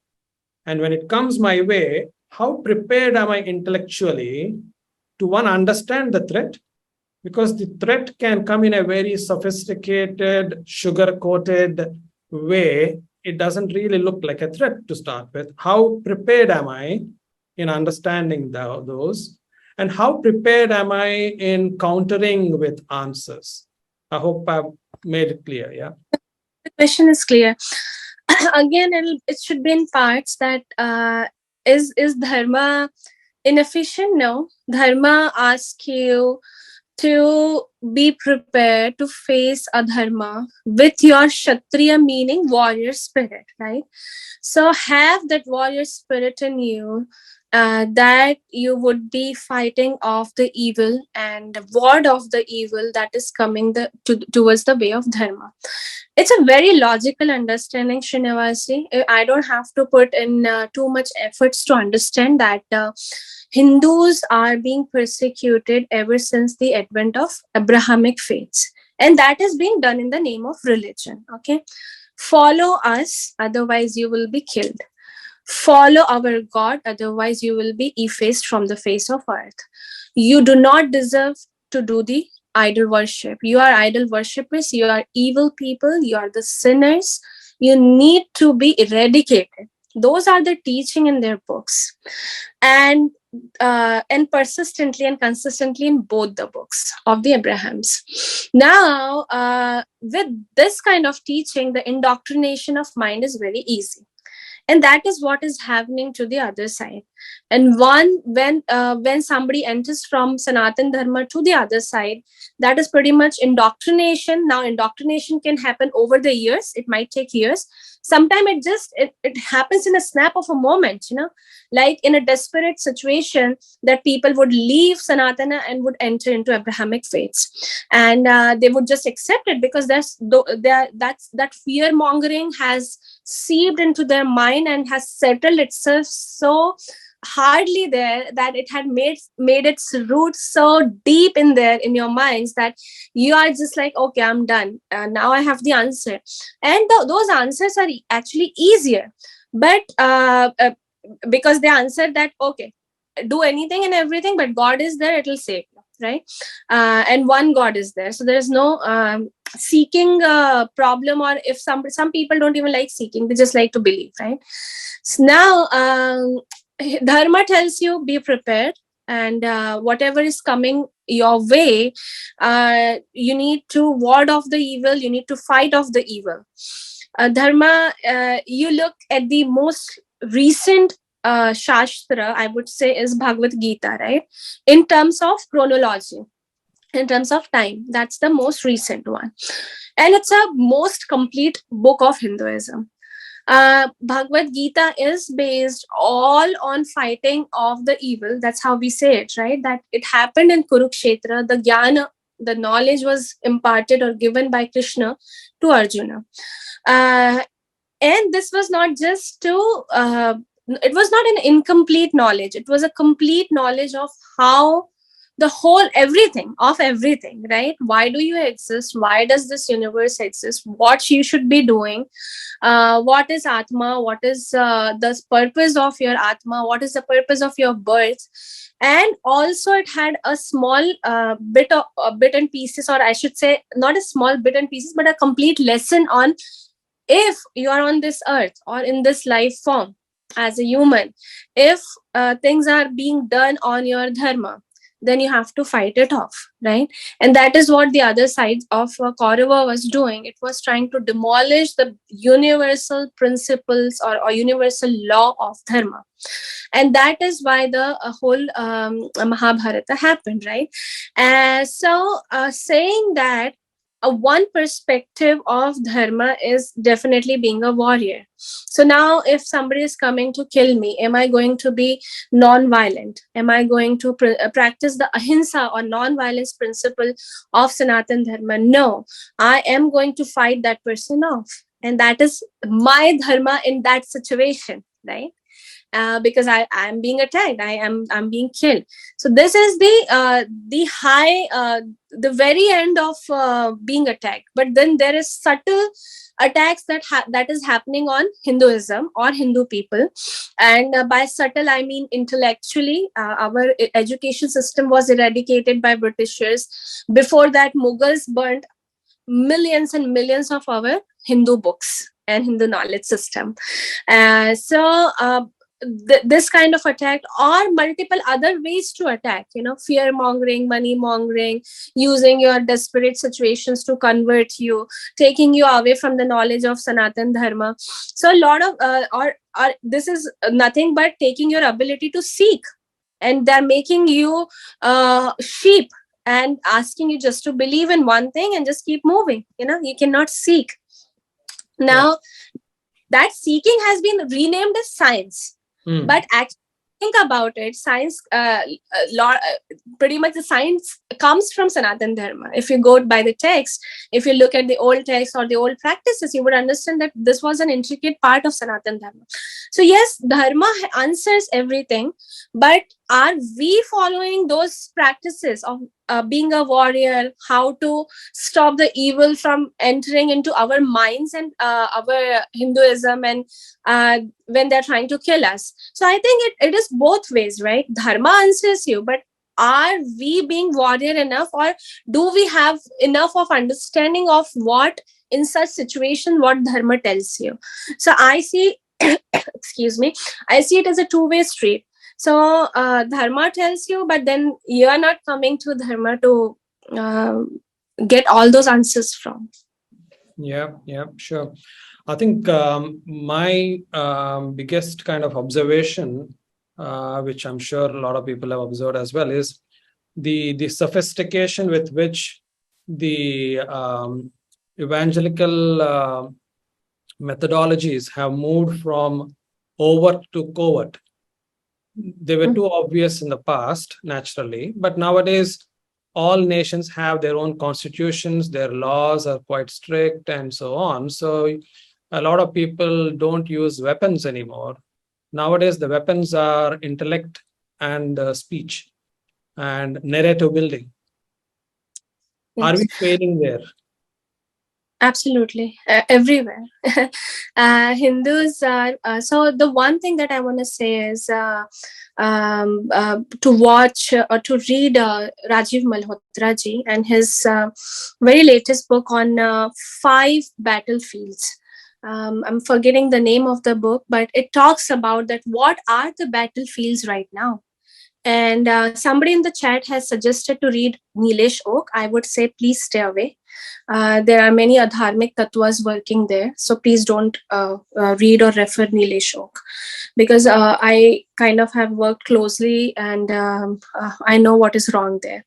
A: And when it comes my way, how prepared am I intellectually to, one, understand the threat? Because the threat can come in a very sophisticated, sugar-coated way. It doesn't really look like a threat to start with. How prepared am I in understanding those? And how prepared am I in countering with answers? I hope I've made it clear, yeah?
B: The question is clear. Again, it should be in parts that is dharma inefficient? No. Dharma asks you to be prepared to face adharma with your kshatriya, meaning warrior spirit, right? So have that warrior spirit in you, that you would be fighting off the evil and ward off the evil that is coming towards the way of dharma. It's a very logical understanding, Srinivasi. I don't have to put in too much efforts to understand that Hindus are being persecuted ever since the advent of Abrahamic faiths. And that is being done in the name of religion. Okay. Follow us, otherwise you will be killed. Follow our God, otherwise you will be effaced from the face of earth. You do not deserve to do the idol worship. You are idol worshippers, you are evil people, you are the sinners. You need to be eradicated. Those are the teaching in their books. And persistently and consistently in both the books of the Abrahams. Now, with this kind of teaching, the indoctrination of mind is very easy, and that is what is happening to the other side. And when somebody enters from Sanatan Dharma to the other side, that is pretty much indoctrination. Now indoctrination can happen over the years, it might take years. Sometimes it happens in a snap of a moment, like in a desperate situation, that people would leave Sanatana and would enter into Abrahamic faiths, and they would just accept it because that fear mongering has seeped into their mind and has settled itself so hardly there that it had made its roots so deep in there in your minds that you are just like, okay, I'm done, now I have the answer. And those answers are actually easier, but because they answered that, okay, do anything and everything, but God is there, it will save you, right? And one God is there, so there is no seeking problem. Or if some people don't even like seeking, they just like to believe, right? So now dharma tells you be prepared, and whatever is coming your way, you need to ward off the evil, you need to fight off the evil. Dharma, you look at the most recent shastra, I would say, is Bhagavad Gita, right? In terms of chronology, in terms of time, that's the most recent one, and it's a most complete book of Hinduism. Bhagavad Gita is based all on fighting of the evil. That's how we say it, right? That it happened in Kurukshetra. The jnana, the knowledge was imparted or given by Krishna to Arjuna. And this was not just to, it was not an incomplete knowledge. It was a complete knowledge of how the whole everything, right? Why do you exist? Why does this universe exist? What you should be doing? What is Atma? What is the purpose of your Atma? What is the purpose of your birth? And also it had a small bit and pieces, or I should say not a small bit and pieces, but a complete lesson on, if you are on this earth or in this life form as a human, if things are being done on your dharma, then you have to fight it off, right? And that is what the other side of Kaurava was doing. It was trying to demolish the universal principles or universal law of dharma. And that is why the whole Mahabharata happened, right? So saying that one perspective of dharma is definitely being a warrior. So now if somebody is coming to kill me, am I going to be non-violent? Am I going to practice the ahimsa or non-violence principle of Sanatan Dharma? No, I am going to fight that person off. And that is my dharma in that situation, right? Because I'm being attacked, I'm being killed. So this is the high, the very end of being attacked. But then there is subtle attacks that is happening on Hinduism or Hindu people. And by subtle, I mean intellectually. Our education system was eradicated by Britishers. Before that, Mughals burnt millions and millions of our Hindu books and Hindu knowledge system. This kind of attack, or multiple other ways to attack, fear mongering, money mongering, using your desperate situations to convert you, taking you away from the knowledge of Sanatan Dharma. So a lot of or this is nothing but taking your ability to seek, and they're making you sheep and asking you just to believe in one thing and just keep moving. You cannot seek. Now, that seeking has been renamed as science. But actually, think about it, science, pretty much the science comes from Sanatan Dharma. If you go by the text, if you look at the old text or the old practices, you would understand that this was an intricate part of Sanatan Dharma. So yes, Dharma answers everything, but are we following those practices of being a warrior, how to stop the evil from entering into our minds and our Hinduism, and when they're trying to kill us? So I think it is both ways, right? Dharma answers you, but are we being warrior enough, or do we have enough of understanding of what in such situation what Dharma tells you? So I see excuse me, I see it as a two-way street. So Dharma tells you, but then you are not coming to Dharma to get all those answers from.
A: Yeah, sure. I think my biggest kind of observation, which I'm sure a lot of people have observed as well, is the sophistication with which the evangelical methodologies have moved from overt to covert. They were too obvious in the past, naturally, but nowadays all nations have their own constitutions, their laws are quite strict, and so on. So a lot of people don't use weapons anymore. Nowadays, the weapons are intellect and speech and narrative building.
B: Yes.
A: Are we failing there?
B: Absolutely, everywhere. Hindus are so the one thing that I want to say is to watch or to read Rajiv Malhotra ji and his very latest book on 5 battlefields. I'm forgetting the name of the book, but it talks about that what are the battlefields right now. And somebody in the chat has suggested to read Nilesh Oak. I would say please stay away. There are many adharmic tattvas working there, so please don't read or refer Nilesh Oak, because I kind of have worked closely and I know what is wrong there.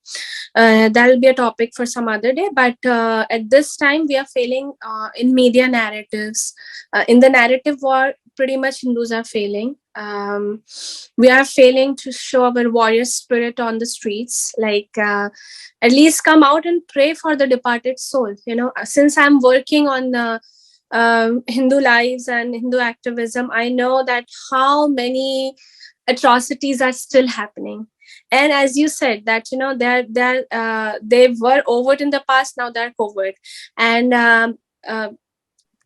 B: That will be a topic for some other day, but at this time we are failing in media narratives. In the narrative war, pretty much Hindus are failing. We are failing to show our warrior spirit on the streets, like at least come out and pray for the departed soul. Since I'm working on Hindu lives and Hindu activism, I know that how many atrocities are still happening. And as you said that they were overt in the past, now they're covert, and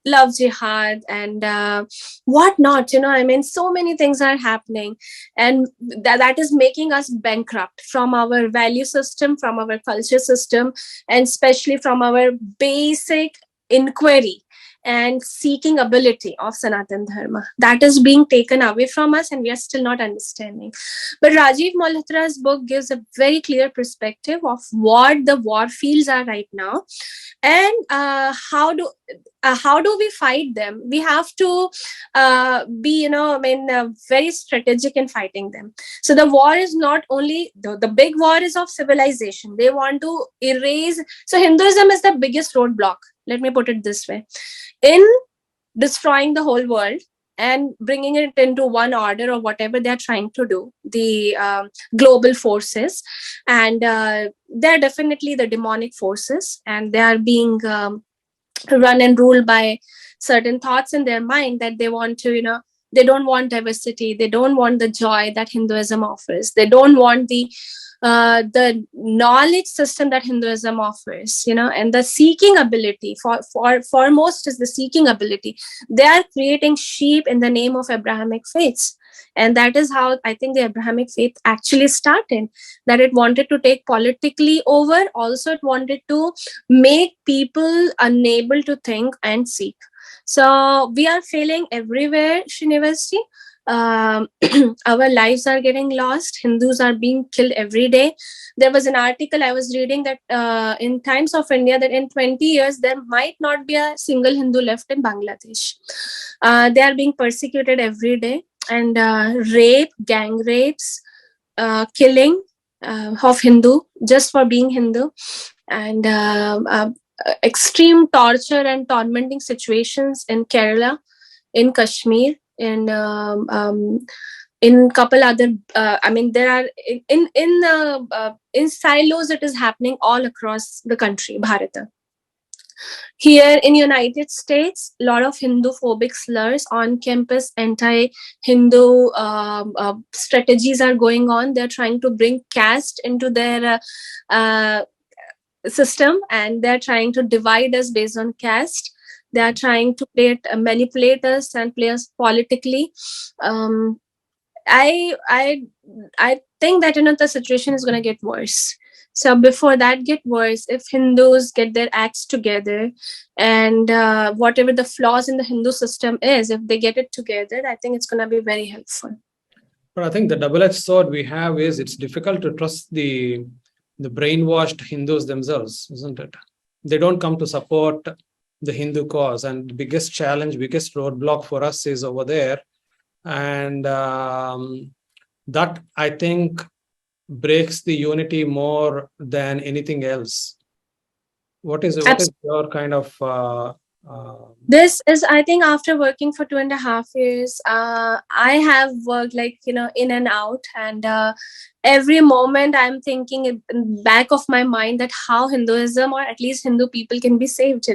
B: love jihad and whatnot. So many things are happening, and that is making us bankrupt from our value system, from our culture system, and especially from our basic inquiry and seeking ability of Sanatan Dharma. That is being taken away from us, and we are still not understanding. But Rajiv Malhotra's book gives a very clear perspective of what the war fields are right now, and how do we fight them. We have to be very strategic in fighting them. So the war is not only the big war is of civilization. They want to erase. So Hinduism is the biggest roadblock, let me put it this way, in destroying the whole world and bringing it into one order, or whatever they're trying to do, the global forces. And they're definitely the demonic forces, and they are being run and ruled by certain thoughts in their mind that they want to, they don't want diversity, they don't want the joy that Hinduism offers, they don't want the knowledge system that Hinduism offers, and the seeking ability. For foremost is the seeking ability. They are creating sheep in the name of Abrahamic faiths. And that is how I think the Abrahamic faith actually started, that it wanted to take politically over. Also, it wanted to make people unable to think and seek. So we are failing everywhere, Srinivasa. Our lives are getting lost. Hindus are being killed every day. There was an article I was reading that in Times of India, that in 20 years, there might not be a single Hindu left in Bangladesh. They are being persecuted every day. And rape, gang rapes, killing, of Hindu just for being Hindu, and extreme torture and tormenting situations in Kerala, in Kashmir, in couple other. I mean, there are in silos. It is happening all across the country, Bharata. Here in United States, a lot of Hindu-phobic slurs on campus, anti-Hindu strategies are going on. They're trying to bring caste into their system, and they're trying to divide us based on caste. They are trying to manipulate us and play us politically. Um, I think that the situation is going to get worse. So before that get worse, if Hindus get their acts together, and whatever the flaws in the Hindu system is, if they get it together, I think it's going to be very helpful.
A: But I think the double-edged sword we have is it's difficult to trust the brainwashed Hindus themselves, isn't it? They don't come to support the Hindu cause, and the biggest challenge, biggest roadblock for us is over there. And that, I think, breaks the unity more than anything else. What is your kind of
B: this is, I think, after working for 2.5 years, I have worked in and out, and every moment I'm thinking in the back of my mind that how Hinduism, or at least Hindu people, can be saved,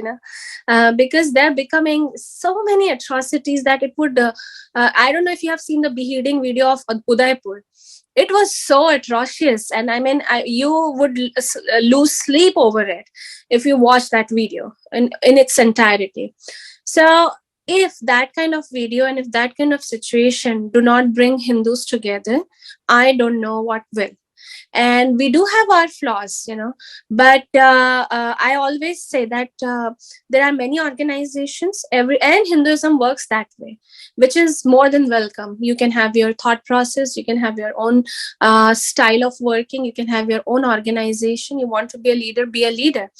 B: because they're becoming so many atrocities that it would I don't know if you have seen the beheading video of Udaipur. It was so atrocious, and I mean, you would lose sleep over it if you watch that video in its entirety. So if that kind of video and if that kind of situation do not bring Hindus together, I don't know what will. And we do have our flaws, but I always say that there are many organizations, and Hinduism works that way, which is more than welcome. You can have your thought process, you can have your own style of working, you can have your own organization. You want to be a leader, be a leader,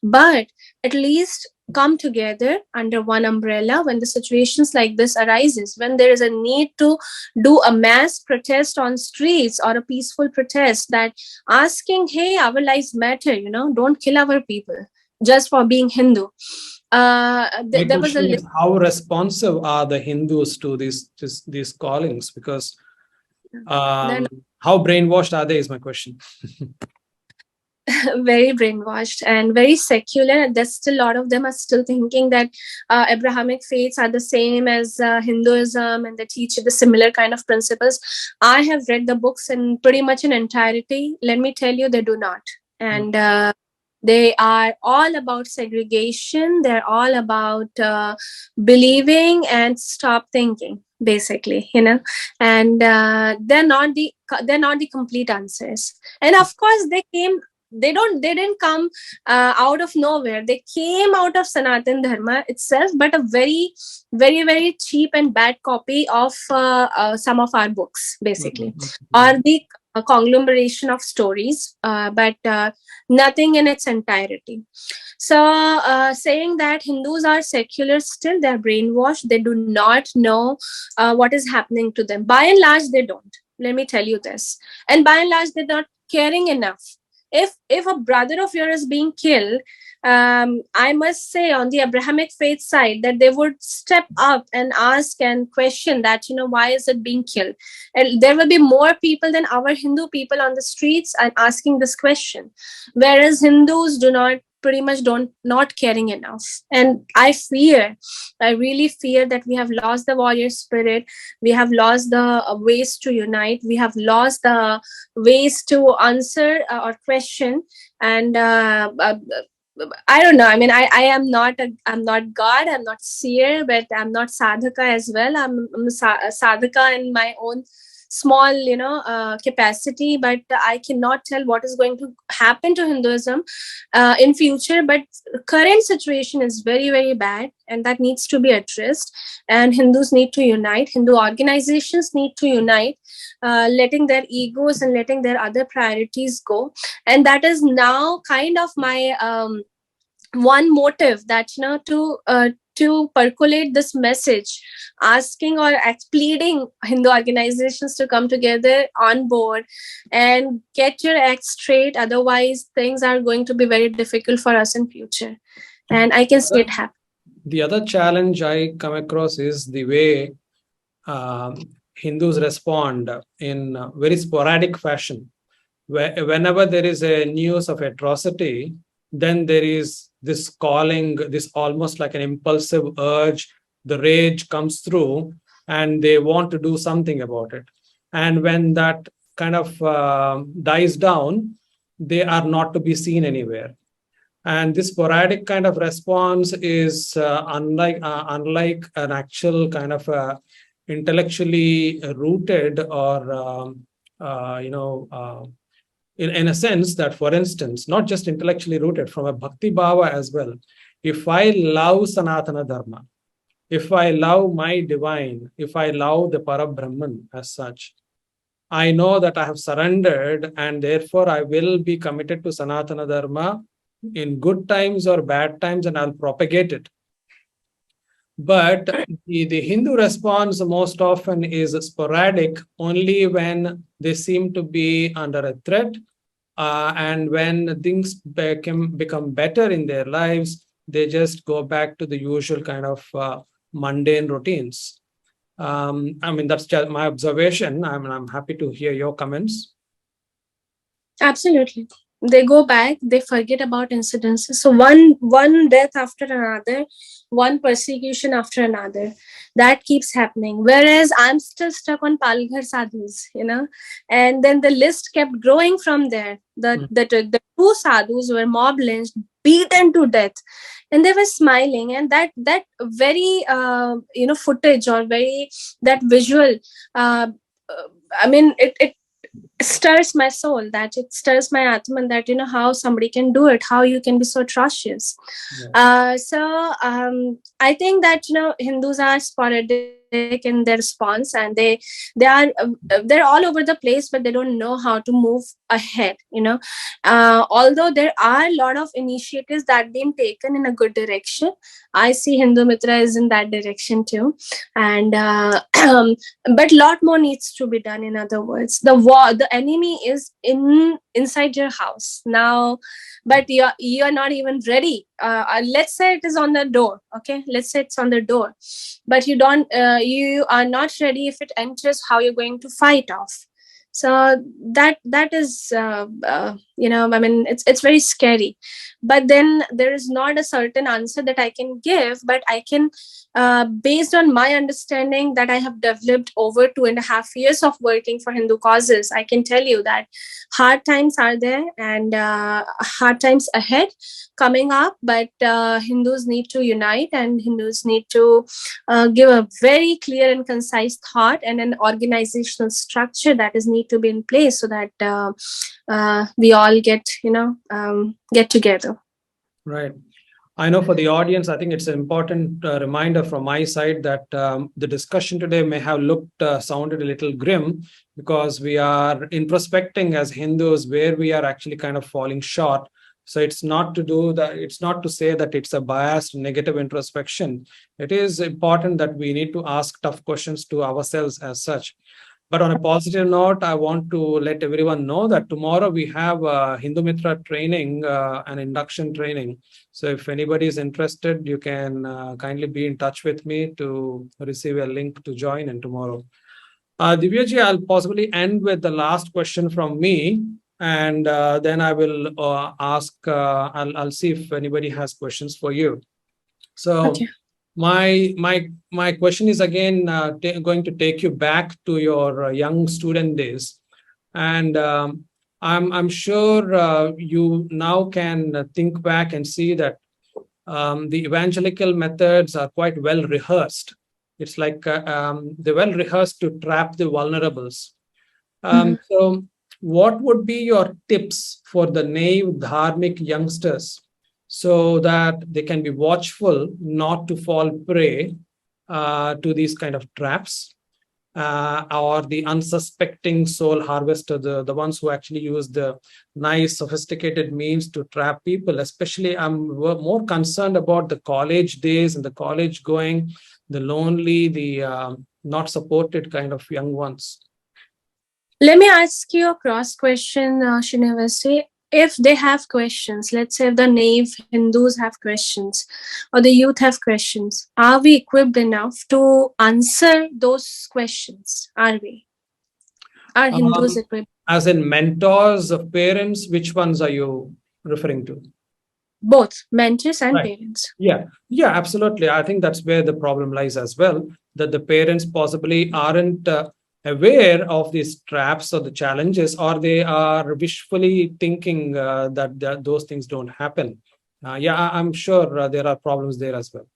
B: but at least come together under one umbrella when the situations like this arises, when there is a need to do a mass protest on streets or a peaceful protest that asking, hey, our lives matter, don't kill our people just for being Hindu. There was
A: how responsive are the Hindus to these callings? Because how brainwashed are they is my question.
B: Very brainwashed and very secular. There's still a lot of them are still thinking that Abrahamic faiths are the same as Hinduism, and they teach the similar kind of principles. I have read the books in pretty much in entirety. Let me tell you, they do not. And they are all about segregation. They're all about believing and stop thinking, basically, and they're not the complete answers. And of course, they didn't come out of nowhere. They came out of Sanatan Dharma itself, but a very, very, very cheap and bad copy of some of our books, basically, or the conglomeration of stories, but nothing in its entirety. So saying that Hindus are secular, still they're brainwashed. They do not know what is happening to them. By and large, they don't. Let me tell you this. And by and large, they're not caring enough. If a brother of yours is being killed, I must say on the Abrahamic faith side that they would step up and ask and question that, why is it being killed? And there will be more people than our Hindu people on the streets and asking this question. Whereas Hindus not caring enough. And I really fear that we have lost the warrior spirit. We have lost the ways to unite. We have lost the ways to answer or question. And I don't know. I mean, I'm not God. I'm not seer, but I'm not sadhaka as well. I'm a sadhaka in my own small, capacity, but I cannot tell what is going to happen to Hinduism in future. But current situation is very, very bad, and that needs to be addressed. And Hindus need to unite. Hindu organizations need to unite, letting their egos and letting their other priorities go. And that is now kind of my one motive, that to percolate this message, asking or pleading Hindu organizations to come together on board and get your act straight. Otherwise, things are going to be very difficult for us in future. And I can see it happen.
A: The other challenge I come across is the way Hindus respond in very sporadic fashion. Whenever there is a news of atrocity, then there is this calling, this almost like an impulsive urge, the rage comes through and they want to do something about it. And when that kind of dies down, they are not to be seen anywhere. And this sporadic kind of response is unlike an actual kind of intellectually rooted or in a sense that, for instance, not just intellectually rooted, from a bhakti bhava as well. If I love Sanatana Dharma, if I love my divine, if I love the Parabrahman as such, I know that I have surrendered and therefore I will be committed to Sanatana Dharma in good times or bad times, and I'll propagate it. But the Hindu response most often is sporadic only when they seem to be under a threat, and when things become better in their lives, they just go back to the usual kind of mundane routines. That's just my observation. I'm happy to hear your comments.
B: Absolutely. They go back, they forget about incidences. So one death after another, one persecution after another, that keeps happening. Whereas I'm still stuck on Palghar sadhus, and then the list kept growing from there. The two sadhus were mob lynched, beaten to death, and they were smiling. And that very footage, or very that visual, it stirs my soul, that it stirs my atman, that how somebody can do it, how you can be so atrocious. So I think that Hindus are sporadic in their response, and they're all over the place, but they don't know how to move ahead. Although there are a lot of initiatives that being taken in a good direction, I see Hindumitra is in that direction too, and but a lot more needs to be done. In other words, the enemy is inside your house now, but you are not even ready. Let's say it is on the door. Okay, let's say it's on the door, but you are not ready. If it enters, how you're going to fight off? So that is it's very scary. But then there is not a certain answer that I can give, but I can, based on my understanding that I have developed over 2.5 years of working for Hindu causes, I can tell you that hard times are there, and hard times ahead coming up, but Hindus need to unite, and Hindus need to give a very clear and concise thought and an organizational structure that is need to be in place, so that we all get together.
A: Right. I know for the audience, I think it's an important reminder from my side that the discussion today may have sounded a little grim, because we are introspecting as Hindus where we are actually kind of falling short. So it's not to say that it's a biased negative introspection. It is important that we need to ask tough questions to ourselves as such. But on a positive note, I want to let everyone know that tomorrow we have a Hindumitra training, an induction training. So if anybody is interested, you can kindly be in touch with me to receive a link to join in tomorrow. Divya ji, I'll possibly end with the last question from me, and then I will ask, I'll see if anybody has questions for you. So okay. My question is again going to take you back to your young student days, and I'm sure you now can think back and see that the evangelical methods are quite well rehearsed. It's like they're well rehearsed to trap the vulnerables. So what would be your tips for the naive dharmic youngsters, so that they can be watchful not to fall prey to these kind of traps? or the unsuspecting soul harvester, the ones who actually use the nice, sophisticated means to trap people. Especially, I'm more concerned about the college days and the college going, the lonely, the not supported kind of young ones.
B: Let me ask you a cross question, Srinivasa. If they have questions, let's say if the naive Hindus have questions or the youth have questions, are we equipped enough to answer those questions? Are we? Are Hindus equipped?
A: As in mentors of parents, which ones are you referring to?
B: Both mentors and parents.
A: Yeah, absolutely. I think that's where the problem lies as well, that the parents possibly aren't aware of these traps or the challenges, or they are wishfully thinking that those things don't happen. I'm sure there are problems there as well.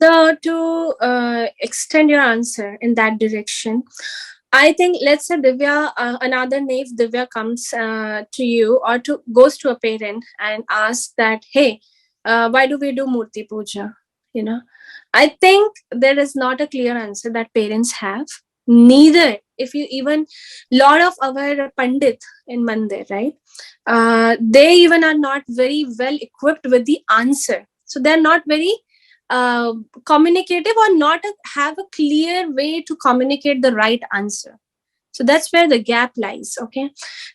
B: So to extend your answer in that direction, I think, let's say Divya, another naive Divya comes to you or goes to a parent and asks that, hey, why do we do Murti Puja? I think there is not a clear answer that parents have. Neither, if you even, lot of our Pandit in Mandir, right? They even are not very well equipped with the answer. So they're not very communicative or not have a clear way to communicate the right answer. So that's where the gap lies. Okay,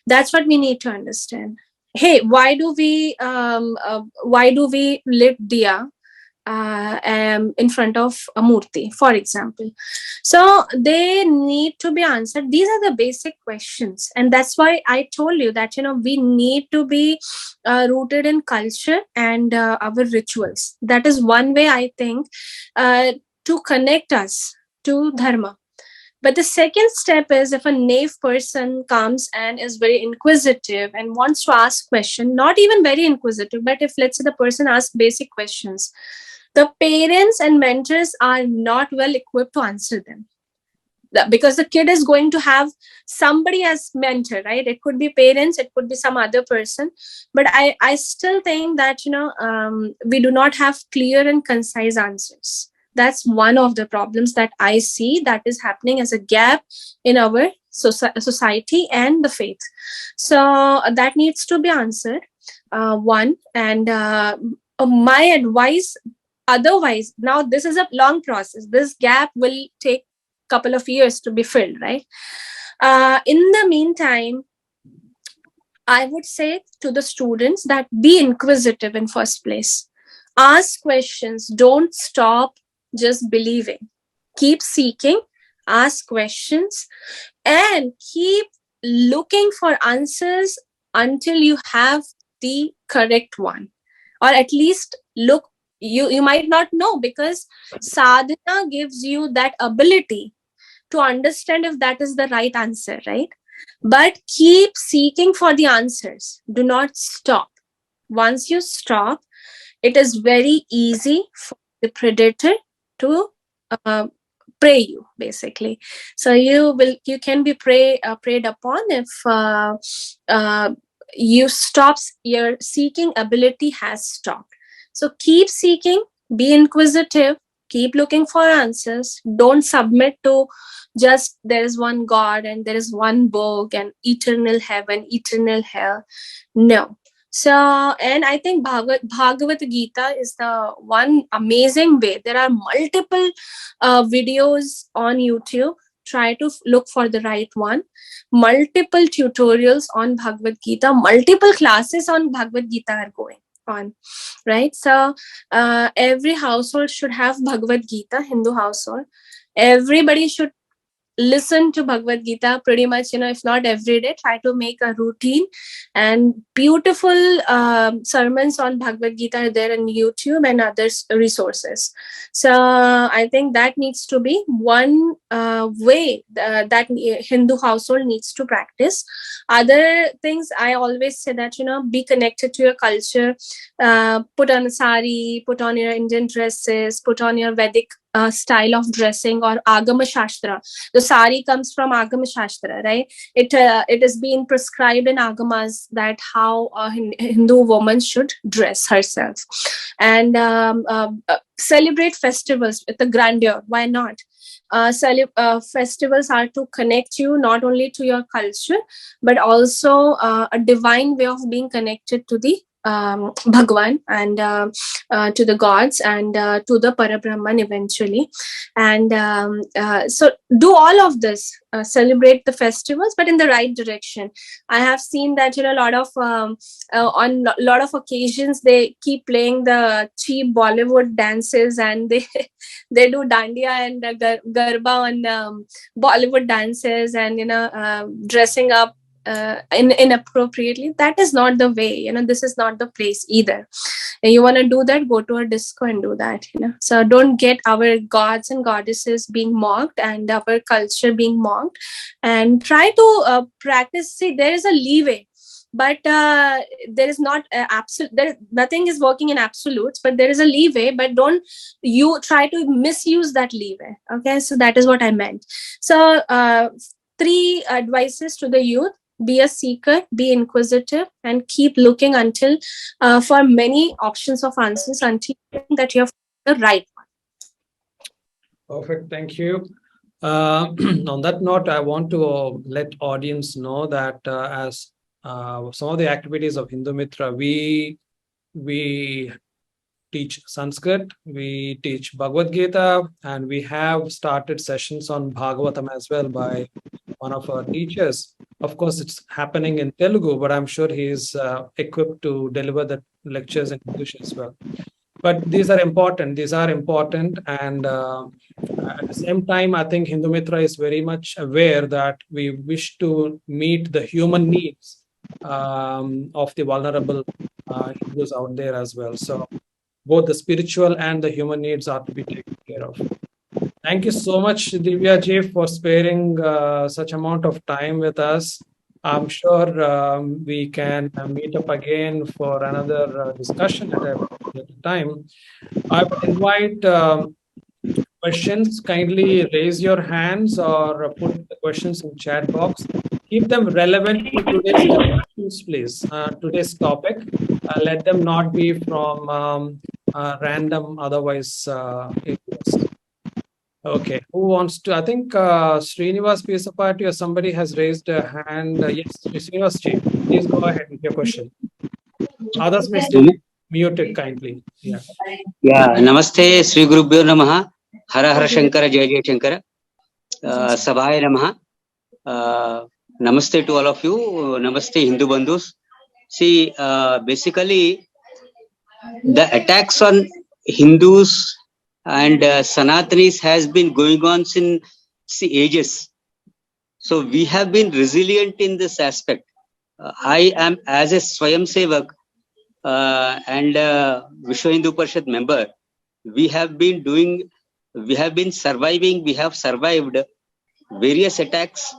B: that's what we need to understand. Hey, why do we lit diya in front of a murti, for example? So they need to be answered. These are the basic questions, and that's why I told you that we need to be rooted in culture and our rituals. That is one way, I think, to connect us to dharma. But the second step is, if a naive person comes and is very inquisitive and wants to ask questions, not even very inquisitive, but if, let's say, the person asks basic questions, the parents and mentors are not well equipped to answer them. Because the kid is going to have somebody as mentor, right? It could be parents, it could be some other person. But I still think that, we do not have clear and concise answers. That's one of the problems that I see that is happening as a gap in our society and the faith. So that needs to be answered. One, and my advice, otherwise, now this is a long process. This gap will take a couple of years to be filled, right? In the meantime, I would say to the students that be inquisitive in first place. Ask questions. Don't stop just believing. Keep seeking, ask questions, and keep looking for answers until you have the correct one. Or at least look, you might not know, because sadhana gives you that ability to understand if that is the right answer, right? But keep seeking for the answers. Do not stop. Once you stop, it is very easy for the predator to prey you, basically. So you can be preyed upon if you stops, your seeking ability has stopped. So keep seeking, be inquisitive, keep looking for answers. Don't submit to just there is one God and there is one book and eternal heaven, eternal hell. No. So, and I think Bhagavad Gita is the one amazing way. There are multiple videos on YouTube. Try to look for the right one. Multiple tutorials on Bhagavad Gita. Multiple classes on Bhagavad Gita are going on, right? So every household should have Bhagavad Gita, Hindu household. Everybody should listen to Bhagavad Gita pretty much, if not every day, try to make a routine. And beautiful sermons on Bhagavad Gita are there on YouTube and other resources. So I think that needs to be one way that Hindu household needs to practice. Other things, I always say that, be connected to your culture, put on a sari, put on your Indian dresses, put on your Vedic style of dressing or Agama Shastra. The sari comes from Agama Shastra, right? It is being prescribed in Agamas that how a Hindu woman should dress herself, and celebrate festivals with the grandeur. Why not? Festivals are to connect you not only to your culture but also a divine way of being connected to the Bhagwan and to the gods and to the Parabrahman eventually. And so do all of this, celebrate the festivals, but in the right direction. I have seen that, a lot of on a lot of occasions they keep playing the cheap Bollywood dances, and they they do dandiya and garba on Bollywood dances, and dressing up inappropriately. That is not the way. This is not the place either. And you want to do that, go to a disco and do that. So don't get our gods and goddesses being mocked and our culture being mocked, and try to practice. See, there is a leeway, but there is not absolute. Nothing is working in absolutes, but there is a leeway. But don't you try to misuse that leeway. Okay, so that is what I meant. So 3 advices to the youth: be a seeker, be inquisitive, and keep looking until for many options of answers until that you have the right
A: one. Perfect. Thank you. On that note, I want to let audience know that as some of the activities of Hindumitra, we teach Sanskrit, we teach Bhagavad Gita, and we have started sessions on Bhagavatam as well by one of our teachers. Of course, it's happening in Telugu, but I'm sure he is equipped to deliver the lectures in English as well. But these are important. And at the same time, I think Hindumitra is very much aware that we wish to meet the human needs of the vulnerable Hindus out there as well. So both the spiritual and the human needs are to be taken care of. Thank you so much, Divya Ji, for sparing such amount of time with us. I'm sure we can meet up again for another discussion at a time. I would invite questions. Kindly raise your hands or put the questions in chat box. Keep them relevant to today's discussions, please. Today's topic. Let them not be from random otherwise areas. Okay, who wants to? I think Srinivas Pesapati or somebody has raised a hand. Yes, Srinivas Ji, please go ahead with your question. Others may still be muted kindly. Yeah.
C: Yeah, Namaste, Sri Gurubhyo Namaha, Hara Hara Shankara, Jai Jai Shankara, Sabhaya Namaha. Namaste to all of you. Namaste, Hindu Bandhus. See, basically, the attacks on Hindus and Sanatanis has been going on since ages. So we have been resilient in this aspect. I am, as a Swayam Sevak and Vishwa Hindu Parishad member, we have been surviving, we have survived various attacks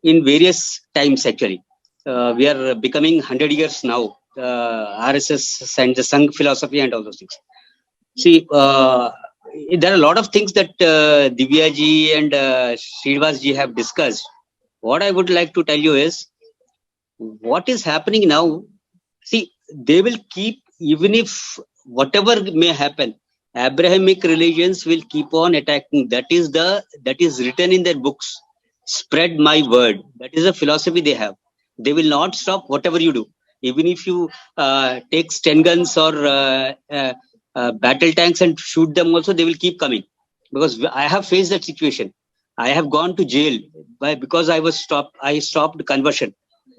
C: in various times actually. We are becoming 100 years now, RSS and the Sangh philosophy and all those things. See, there are a lot of things that Divya ji and Srinivas ji have discussed. What I would like to tell you is, what is happening now, see, they will keep, even if whatever may happen, Abrahamic religions will keep on attacking. That is written in their books. Spread my word. That is a philosophy they have. They will not stop whatever you do. Even if you take 10 guns or battle tanks and shoot them also, they will keep coming. Because I have faced that situation. I have gone to jail because I stopped conversion.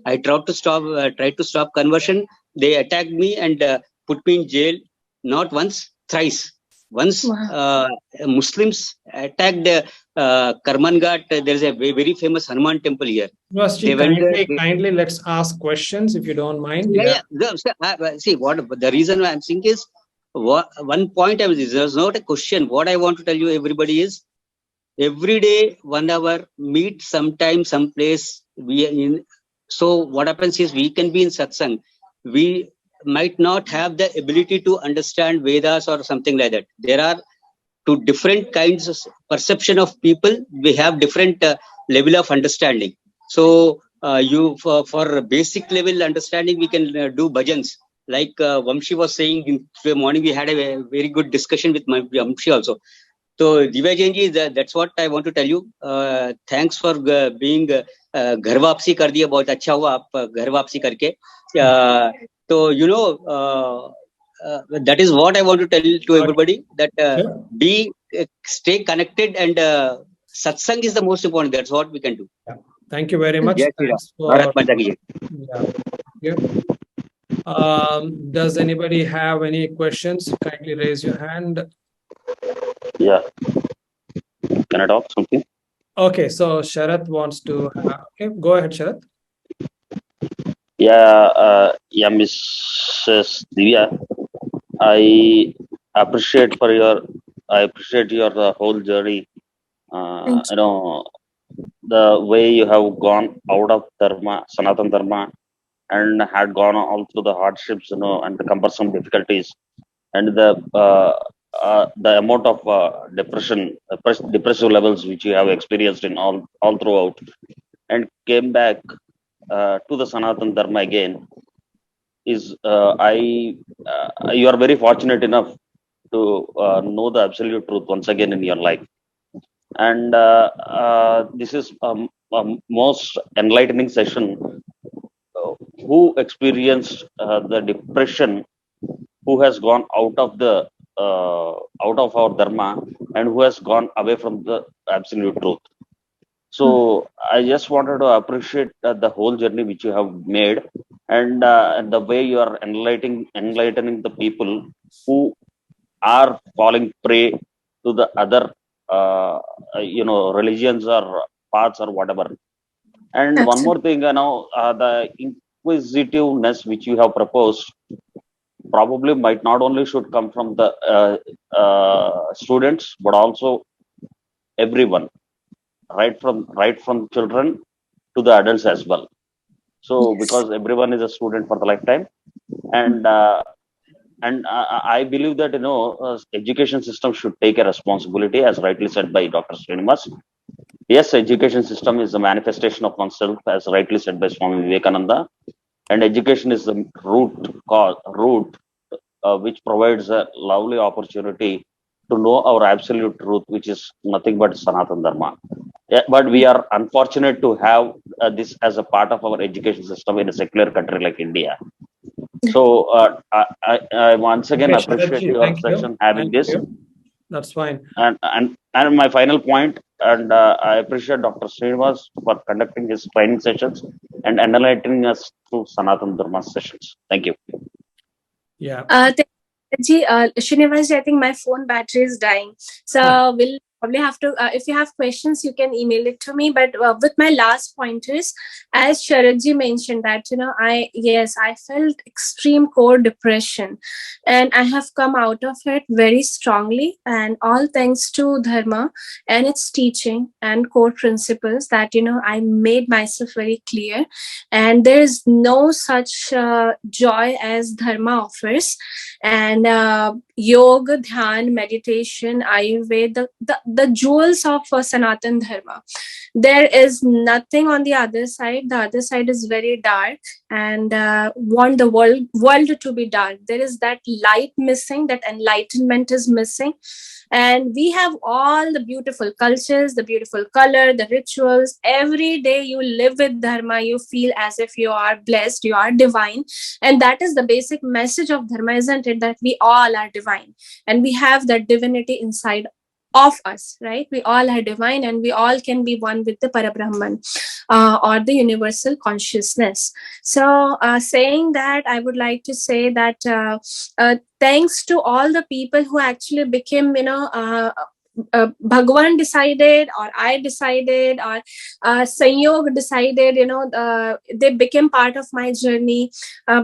C: I tried to stop conversion. They attacked me and put me in jail, not once, thrice. Once Muslims attacked Karmanghat. There is a very famous Hanuman temple here.
A: Kindly let's ask questions if you don't mind.
C: Yeah. See, what the reason I'm saying is, one point there's not a question. What I want to tell you, everybody, is every day 1 hour meet sometime, someplace. So what happens is, we can be in satsang. We might not have the ability to understand Vedas or something like that. There are to different kinds of perception of people, we have different level of understanding. So you for basic level understanding, we can do bhajans. Like Vamshi was saying, in the morning we had a very good discussion with my Vamshi also. So Divya Jain ji, that's what I want to tell you. Thanks for being घर वापसी कर दिया, बहुत अच्छा हुआ आप घर वापसी करके. So you know that is what I want to tell to everybody, that stay connected, and satsang is the most important. That's what we can do.
A: Yeah. Thank you very much.
C: Yes,
A: Thanks for,
C: Bharat Mata ki Jai.
A: yeah. Does anybody have any questions? Kindly raise your hand.
D: Yeah. Can I talk something?
A: Okay, so Sharath wants to. Okay, go ahead, Sharath.
D: Yeah, Mrs. Divya, I appreciate your whole journey.
B: Thank
D: You know, the way you have gone out of Dharma, Sanatan Dharma, and had gone all through the hardships, and the cumbersome difficulties, and the amount of depressive levels which you have experienced in all throughout, and came back to the Sanatan Dharma again. You are very fortunate enough to know the absolute truth once again in your life, and this is most enlightening session. Who experienced the depression, who has gone out of our dharma, and who has gone away from the absolute truth. So I just wanted to appreciate the whole journey which you have made, and the way you are enlightening the people who are falling prey to the other religions or paths or whatever. And one more thing, the inquisitiveness which you have proposed probably might not only should come from the students, but also everyone, right from children to the adults as well. So because everyone is a student for the lifetime, and I believe that education system should take a responsibility, as rightly said by Dr. Srinivasa. Yes, education system is a manifestation of oneself, as rightly said by Swami Vivekananda, and education is the root which provides a lovely opportunity to know our absolute truth, which is nothing but Sanatan Dharma. Yeah, but we are unfortunate to have this as a part of our education system in a secular country like India. So I once again appreciate your session having this.
A: That's fine.
D: And my final point, and I appreciate Dr. Srinivasa for conducting his training sessions and enlightening us through Sanatan Dharma sessions. Thank you.
A: Yeah.
B: Srinivasa, I think my phone battery is dying. So we'll probably have to, if you have questions, you can email it to me. But with my last pointers, as Sharadji mentioned that, I felt extreme core depression, and I have come out of it very strongly, and all thanks to Dharma and its teaching and core principles that, I made myself very clear. And there is no such joy as Dharma offers. And yoga, dhyan, meditation, Ayurveda, the jewels of Sanatan Dharma. There is nothing on the other side. The other side is very dark, and want the world to be dark. There is that light missing, that enlightenment is missing. And we have all the beautiful cultures, the beautiful color, the rituals. Every day you live with Dharma, you feel as if you are blessed, you are divine. And that is the basic message of Dharma, isn't it? That we all are divine, and we have that divinity inside of us, right? We all are divine, and we all can be one with the Parabrahman or the universal consciousness. So saying that, I would like to say that thanks to all the people who actually became, Bhagwan decided, or I decided, or Sanyog decided, they became part of my journey,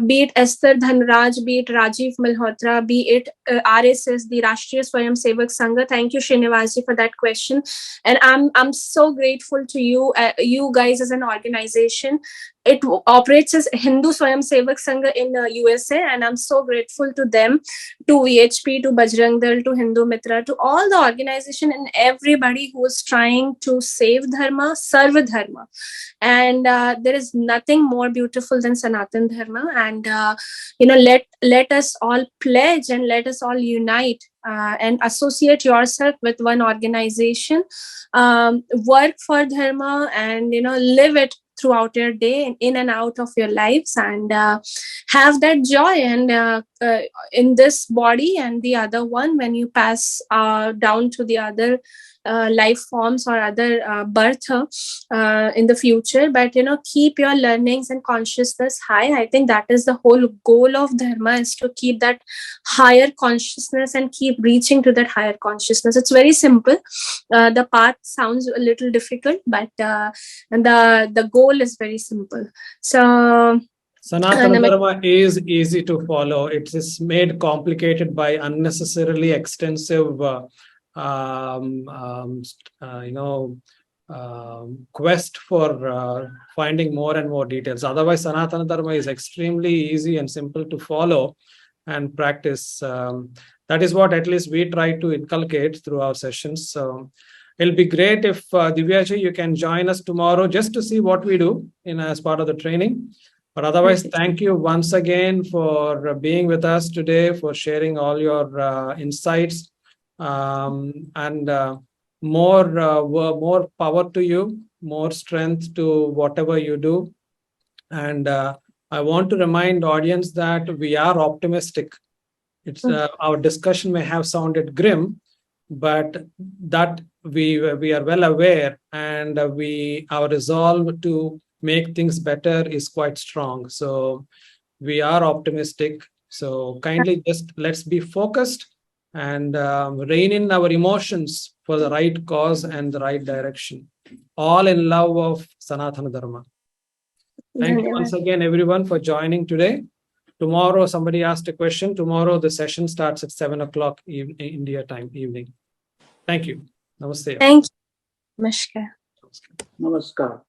B: be it Esther Dhanraj, be it Rajiv Malhotra, be it RSS, the Rashtriya Swayam Sevak Sangha. Thank you, Srinivasa, for that question. And I'm so grateful to you, you guys as an organization, it operates as Hindu Swayam Sevak Sangha in USA, and I'm so grateful to them, to VHP, to Bajrang Dal, to Hindumitra, to all the organization and everybody who is trying to save Dharma, Sarva Dharma. And there is nothing more beautiful than Sanatan Dharma. And let us all pledge and let us all unite and associate yourself with one organization, work for Dharma, and live it throughout your day, in and out of your lives, and have that joy and in this body and the other one when you pass down to the other life forms or other birth in the future. But keep your learnings and consciousness high. I think that is the whole goal of Dharma, is to keep that higher consciousness and keep reaching to that higher consciousness. It's very simple. The path sounds a little difficult, but and the goal is very simple. So
A: Sanatana Dharma is easy to follow. It is made complicated by unnecessarily extensive quest for finding more and more details. Otherwise, Sanatana Dharma is extremely easy and simple to follow and practice. That is what at least we try to inculcate through our sessions. So it'll be great if Divya Ji, you can join us tomorrow just to see what we do as part of the training. But otherwise, thank you once again for being with us today, for sharing all your insights, and more power to you, more strength to whatever you do. And I want to remind audience that we are optimistic. It's our discussion may have sounded grim, but that we are well aware, and our resolve to make things better is quite strong. So we are optimistic. So kindly just let's be focused and rein in our emotions for the right cause and the right direction, all in love of Sanatana Dharma. Thank you once again, everyone, for joining today. Tomorrow, somebody asked a question. Tomorrow, the session starts at 7 o'clock India time, evening. Thank you. Namaste.
B: Thank you. Namaskar.
E: Namaskar.